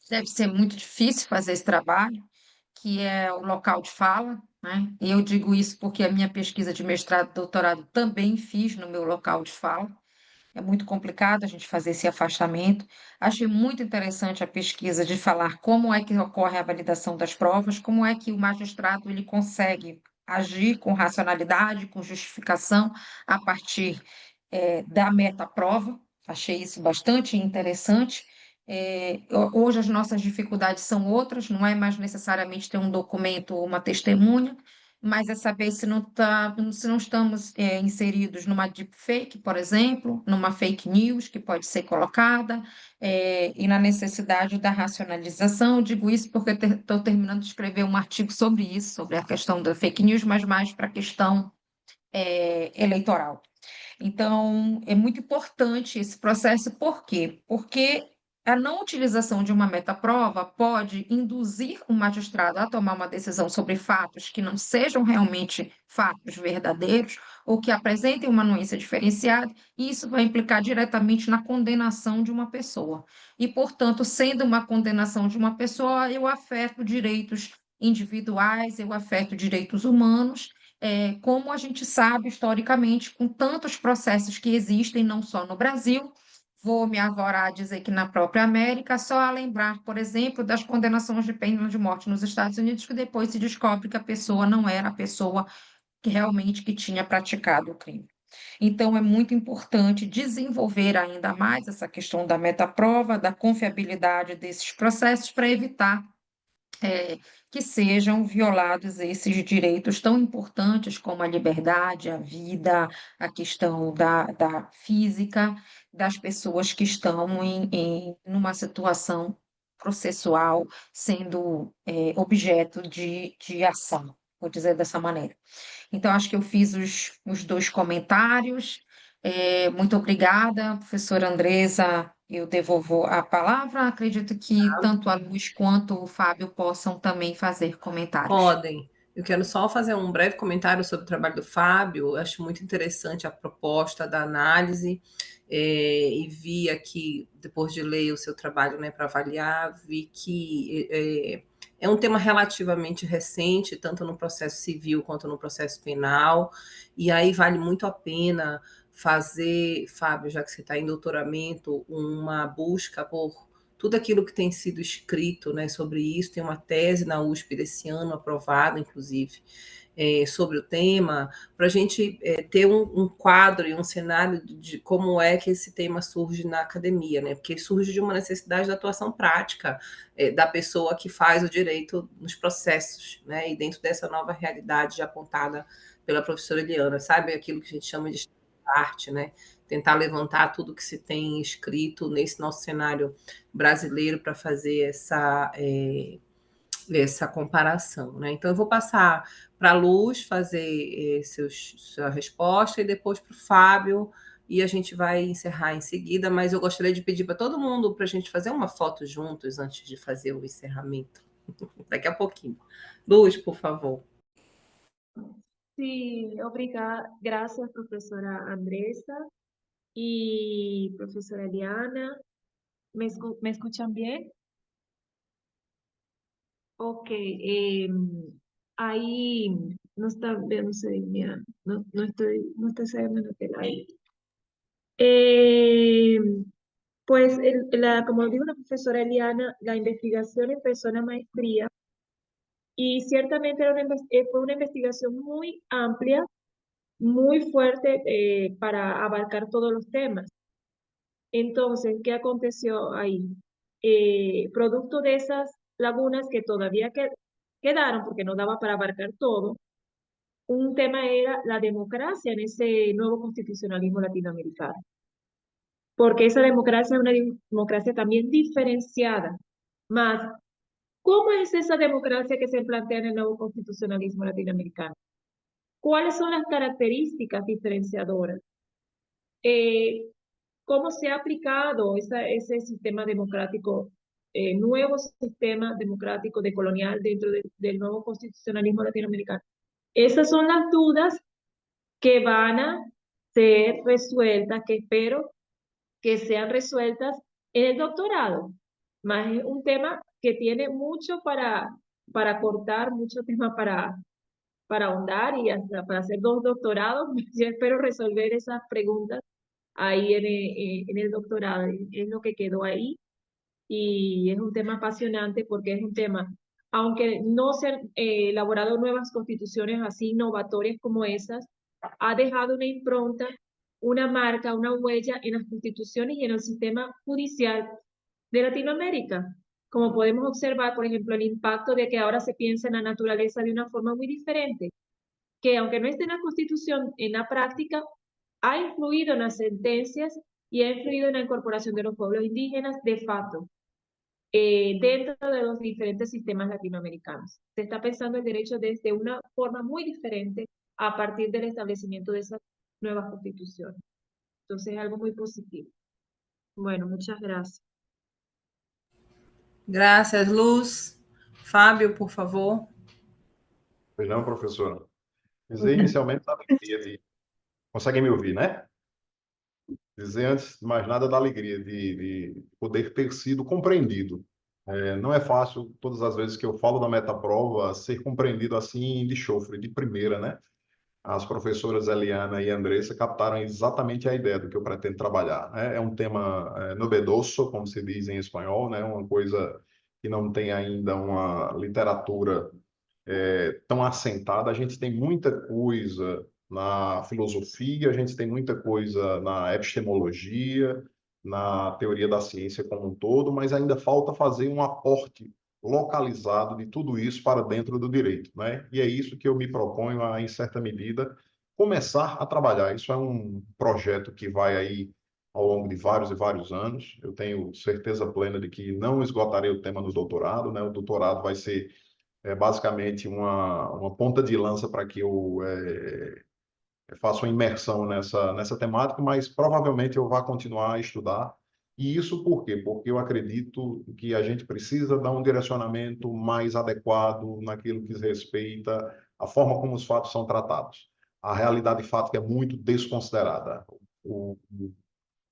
Deve ser muito difícil fazer esse trabalho, que é o local de fala, né? E eu digo isso porque a minha pesquisa de mestrado e doutorado também fiz no meu local de fala. É muito complicado a gente fazer esse afastamento. Achei muito interessante a pesquisa de falar como é que ocorre a validação das provas, como é que o magistrado ele consegue agir com racionalidade, com justificação, a partir da meta-prova. Achei isso bastante interessante. Hoje as nossas dificuldades são outras, não é mais necessariamente ter um documento ou uma testemunha, mas é saber se não estamos inseridos numa deepfake, por exemplo, numa fake news que pode ser colocada, e na necessidade da racionalização. Eu digo isso porque estou terminando de escrever um artigo sobre isso, sobre a questão da fake news, mas mais para a questão eleitoral. Então, é muito importante esse processo, por quê? Porque a não utilização de uma metaprova pode induzir o magistrado a tomar uma decisão sobre fatos que não sejam realmente fatos verdadeiros ou que apresentem uma nuance diferenciada, e isso vai implicar diretamente na condenação de uma pessoa. E, portanto, sendo uma condenação de uma pessoa, eu afeto direitos individuais, eu afeto direitos humanos, como a gente sabe historicamente, com tantos processos que existem, não só no Brasil, vou me arvorar a dizer que na própria América, só a lembrar, por exemplo, das condenações de pena de morte nos Estados Unidos, que depois se descobre que a pessoa não era a pessoa que realmente que tinha praticado o crime. Então, é muito importante desenvolver ainda mais essa questão da metaprova, da confiabilidade desses processos, para evitar que sejam violados esses direitos tão importantes como a liberdade, a vida, a questão da física das pessoas que estão numa situação processual, sendo objeto de ação, vou dizer dessa maneira. Então, acho que eu fiz os dois comentários. Muito obrigada, professora Andresa. Eu devolvo a palavra. Acredito que tanto a Luz quanto o Fábio possam também fazer comentários. Podem. Eu quero só fazer um breve comentário sobre o trabalho do Fábio. Eu acho muito interessante a proposta da análise, e vi aqui, depois de ler o seu trabalho, né, para avaliar, vi que é um tema relativamente recente, tanto no processo civil quanto no processo penal, e aí vale muito a pena fazer, Fábio, já que você está em doutoramento, uma busca por tudo aquilo que tem sido escrito, né, sobre isso. Tem uma tese na USP desse ano, aprovada, inclusive, sobre o tema, para a gente ter um quadro e um cenário de como é que esse tema surge na academia, né? Porque surge de uma necessidade da atuação prática da pessoa que faz o direito nos processos, né? E dentro dessa nova realidade já apontada pela professora Eliana, sabe? Aquilo que a gente chama de arte, né? Tentar levantar tudo que se tem escrito nesse nosso cenário brasileiro para fazer essa comparação, né? Então, eu vou passar para a Luz fazer sua resposta e depois para o Fábio, e a gente vai encerrar em seguida, mas eu gostaria de pedir para todo mundo para a gente fazer uma foto juntos antes de fazer o encerramento. Daqui a pouquinho. Luz, por favor. Sí, obrigada. Gracias, profesora Andresa y profesora Eliana. ¿Me escuchan bien? Ok. Ahí no está, no sé, mira, no estoy sabiendo lo que la hay. Pues, como dijo la profesora Eliana, la investigación empezó en la maestría y ciertamente fue una investigación muy amplia, muy fuerte para abarcar todos los temas. Entonces, ¿qué aconteció ahí? Producto de esas lagunas que todavía quedaron, porque no daba para abarcar todo, un tema era la democracia en ese nuevo constitucionalismo latinoamericano. Porque esa democracia es una democracia también diferenciada. Más, ¿cómo es esa democracia que se plantea en el nuevo constitucionalismo latinoamericano? ¿Cuáles son las características diferenciadoras? ¿Cómo se ha aplicado ese sistema democrático, nuevo sistema democrático decolonial dentro del nuevo constitucionalismo latinoamericano? Esas son las dudas que van a ser resueltas, que espero que sean resueltas en el doctorado. Más es un tema que tiene mucho para cortar, mucho tema para ahondar y hasta para hacer 2 doctorados. Yo espero resolver esas preguntas ahí en el doctorado. Es lo que quedó ahí y es un tema apasionante porque es un tema, aunque no se han elaborado nuevas constituciones así innovatorias como esas, ha dejado una impronta, una marca, una huella en las constituciones y en el sistema judicial de Latinoamérica. Como podemos observar, por ejemplo, el impacto de que ahora se piensa en la naturaleza de una forma muy diferente, que aunque no esté en la Constitución, en la práctica, ha influido en las sentencias y ha influido en la incorporación de los pueblos indígenas de facto dentro de los diferentes sistemas latinoamericanos. Se está pensando el derecho desde una forma muy diferente a partir del establecimiento de esas nuevas constituciones. Entonces es algo muy positivo. Bueno, muchas gracias. Gracias, Luz. Fábio, por favor. Pois não, professora. Dizer inicialmente da alegria de... Conseguem me ouvir, né? Dizer antes de mais nada da alegria de poder ter sido compreendido. Não é fácil, todas as vezes que eu falo da metaprova, ser compreendido assim de chofre, de primeira, né? As professoras Eliana e Andressa captaram exatamente a ideia do que eu pretendo trabalhar, né? É um tema novedoso, como se diz em espanhol, né? Uma coisa que não tem ainda uma literatura tão assentada. A gente tem muita coisa na filosofia, a gente tem muita coisa na epistemologia, na teoria da ciência como um todo, mas ainda falta fazer um aporte localizado de tudo isso para dentro do direito, né? E é isso que eu me proponho a, em certa medida, começar a trabalhar. Isso é um projeto que vai aí ao longo de vários e vários anos. Eu tenho certeza plena de que não esgotarei o tema no doutorado, né? O doutorado vai ser basicamente uma ponta de lança para que eu faça uma imersão nessa temática, mas provavelmente eu vá continuar a estudar. E isso por quê? Porque eu acredito que a gente precisa dar um direcionamento mais adequado naquilo que diz respeita à forma como os fatos são tratados. A realidade fática é muito desconsiderada. O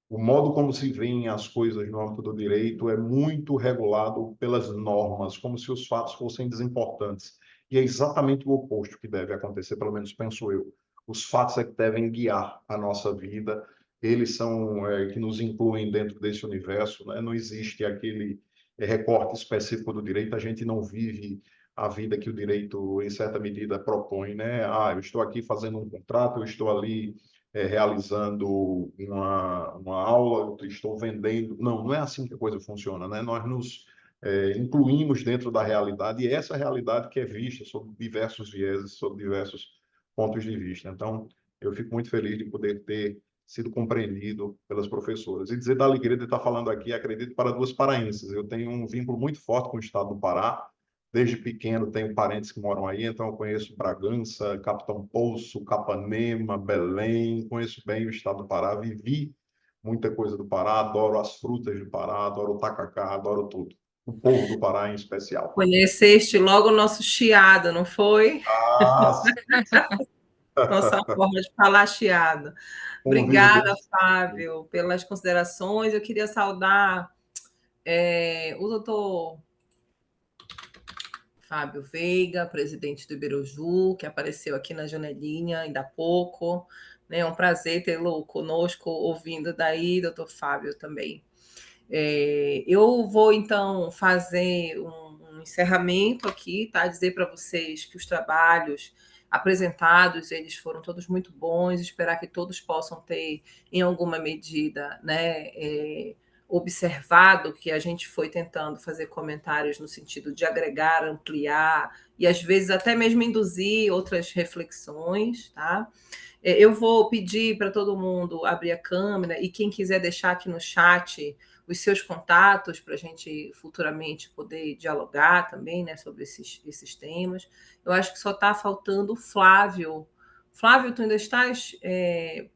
modo como se veem as coisas no âmbito do direito é muito regulado pelas normas, como se os fatos fossem desimportantes. E é exatamente o oposto que deve acontecer, pelo menos penso eu. os fatos é que devem guiar a nossa vida, eles são que nos incluem dentro desse universo, né? Não existe aquele recorte específico do direito, a gente não vive a vida que o direito, em certa medida, propõe, né? Ah, eu estou aqui fazendo um contrato, eu estou ali realizando uma aula, eu estou vendendo. Não, não é assim que a coisa funciona, né? Nós nos incluímos dentro da realidade, e é essa realidade que é vista sob diversos vieses, sob diversos pontos de vista. Então, eu fico muito feliz de poder ter sido compreendido pelas professoras. E dizer da alegria de estar falando aqui, acredito, para duas paraenses. Eu tenho um vínculo muito forte com o estado do Pará. Desde pequeno tenho parentes que moram aí, então eu conheço Bragança, Capitão Poço, Capanema, Belém, conheço bem o estado do Pará, vivi muita coisa do Pará, adoro as frutas do Pará, adoro o tacacá, adoro tudo. O povo do Pará em especial. Conheceste logo o nosso chiado, não foi? Ah, Nossa forma de falar chiado. convivo Obrigada, desde... Fábio, pelas considerações. Eu queria saudar o doutor Fábio Veiga, presidente do Iberoju, que apareceu aqui na janelinha ainda há pouco. É um prazer tê-lo conosco, ouvindo daí, doutor Fábio também. Eu vou, então, fazer um encerramento aqui, tá? Dizer para vocês que os trabalhos apresentados, eles foram todos muito bons, esperar que todos possam ter, em alguma medida, né, observado que a gente foi tentando fazer comentários no sentido de agregar, ampliar e, às vezes, até mesmo induzir outras reflexões, tá? Eu vou pedir para todo mundo abrir a câmera e quem quiser deixar aqui no chat os seus contatos para a gente futuramente poder dialogar também, né, sobre esses temas. Eu acho que só está faltando o Flávio. Flávio, tu ainda estás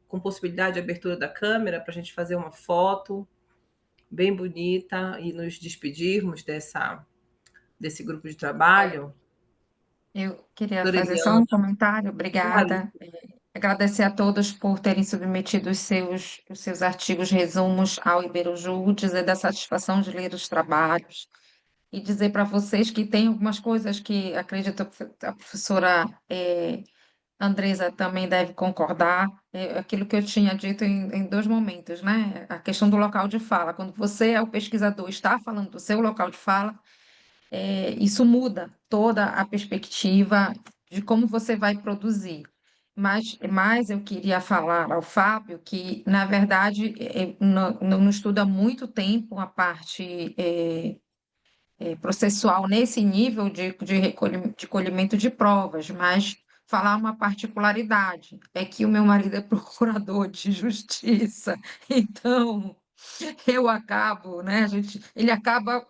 com possibilidade de abertura da câmera para a gente fazer uma foto bem bonita e nos despedirmos desse grupo de trabalho? Eu queria Doutora fazer só Eliana, um comentário, claro. obrigada. Agradecer a todos por terem submetido os seus artigos, resumos ao Iberoju, dizer da satisfação de ler os trabalhos e dizer para vocês que tem algumas coisas que acredito que a professora Andresa também deve concordar, aquilo que eu tinha dito em dois momentos, né? A questão do local de fala. Quando você é o pesquisador, está falando do seu local de fala, isso muda toda a perspectiva de como você vai produzir. Mas eu queria falar ao Fábio que, na verdade, não estuda há muito tempo a parte processual nesse nível de colhimento de provas, mas falar uma particularidade é que o meu marido é procurador de justiça, então eu acabo, né, ele acaba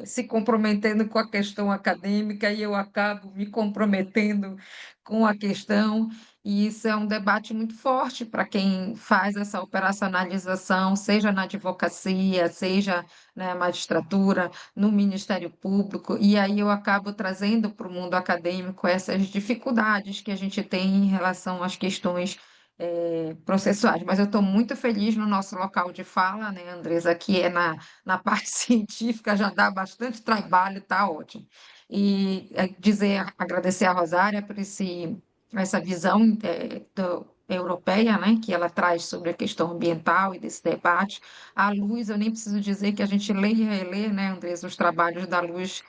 se comprometendo com a questão acadêmica e eu acabo me comprometendo com a questão, e isso é um debate muito forte para quem faz essa operacionalização, seja na advocacia, seja na magistratura, no Ministério Público, e aí eu acabo trazendo para o mundo acadêmico essas dificuldades que a gente tem em relação às questões processuais. Mas eu estou muito feliz no nosso local de fala, né, Andresa, que é na parte científica, já dá bastante trabalho, está ótimo. E agradecer a Rosária por essa visão europeia, né, que ela traz sobre a questão ambiental e desse debate. A Luz, eu nem preciso dizer que a gente lê e relê, né, Andresa, os trabalhos da Luz,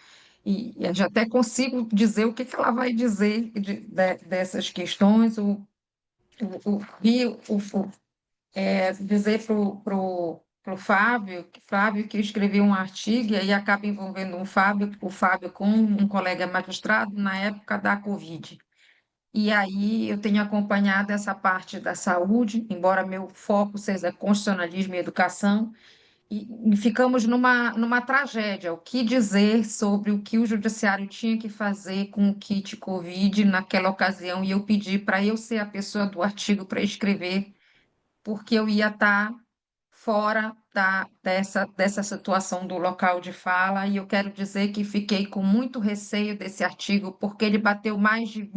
e eu já até consigo dizer o que ela vai dizer dessas questões. Dizer para o Fábio que eu escrevi um artigo e aí acaba envolvendo o Fábio com um colega magistrado na época da Covid. E aí eu tenho acompanhado essa parte da saúde, embora meu foco seja constitucionalismo e educação, e ficamos numa tragédia. O que dizer sobre o que o judiciário tinha que fazer com o kit Covid naquela ocasião? E eu pedi para eu ser a pessoa do artigo para escrever, porque eu ia estar fora dessa situação do local de fala, e eu quero dizer que fiquei com muito receio desse artigo, porque ele bateu mais de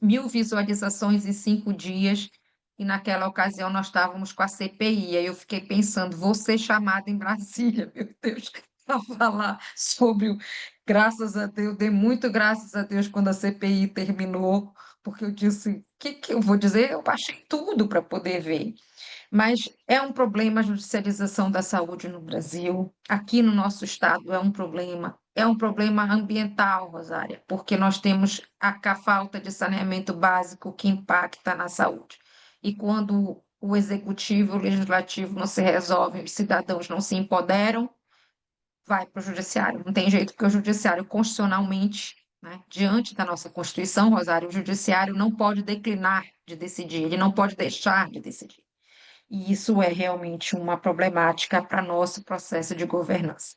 1.000 visualizações em 5 dias, e naquela ocasião nós estávamos com a CPI, aí eu fiquei pensando, vou ser chamada em Brasília, meu Deus, para falar sobre graças a Deus, dei muito graças a Deus quando a CPI terminou, porque eu disse: o que eu vou dizer? Eu baixei tudo para poder ver. Mas é um problema a judicialização da saúde no Brasil. Aqui no nosso estado é um problema ambiental, Rosária, porque nós temos a falta de saneamento básico que impacta na saúde. E quando o executivo e o legislativo não se resolvem, os cidadãos não se empoderam, vai para o judiciário. Não tem jeito, porque o judiciário, constitucionalmente, né, diante da nossa Constituição, Rosário, o judiciário não pode declinar de decidir, ele não pode deixar de decidir. E isso é realmente uma problemática para nosso processo de governança.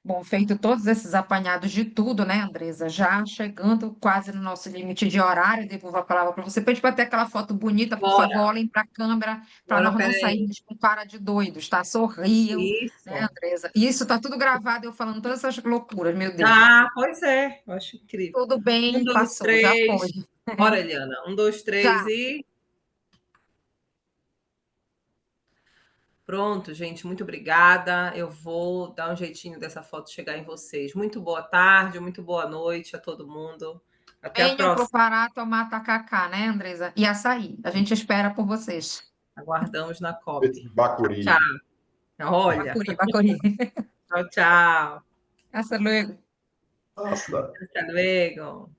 Bom, feito todos esses apanhados de tudo, né, Andresa? Já chegando quase no nosso limite de horário, devolvo a palavra para você. Pede para ter aquela foto bonita, por favor, Bora, olhem para a câmera, para bora, nós não peraí. sairmos com cara de doidos, tá? Sorriam, né, Isso. Andresa? E isso está tudo gravado, eu falando todas essas loucuras, meu Deus. Ah, pois é, eu acho incrível. Tudo Um, bem, dois, passou, já três. foi. Bora, Eliana. Um, dois, três Já. e. Pronto, gente, muito obrigada. Eu vou dar um jeitinho dessa foto chegar em vocês. Muito boa tarde, muito boa noite a todo mundo. Até a Venham para o próxima. Pará tomar tacacá, né, Andresa? E açaí. A gente espera por vocês. Aguardamos na COP. Bacuri. Tchau. Olha, Bacuri, Bacuri. tchau, tchau. Hasta luego. Nossa. Hasta luego.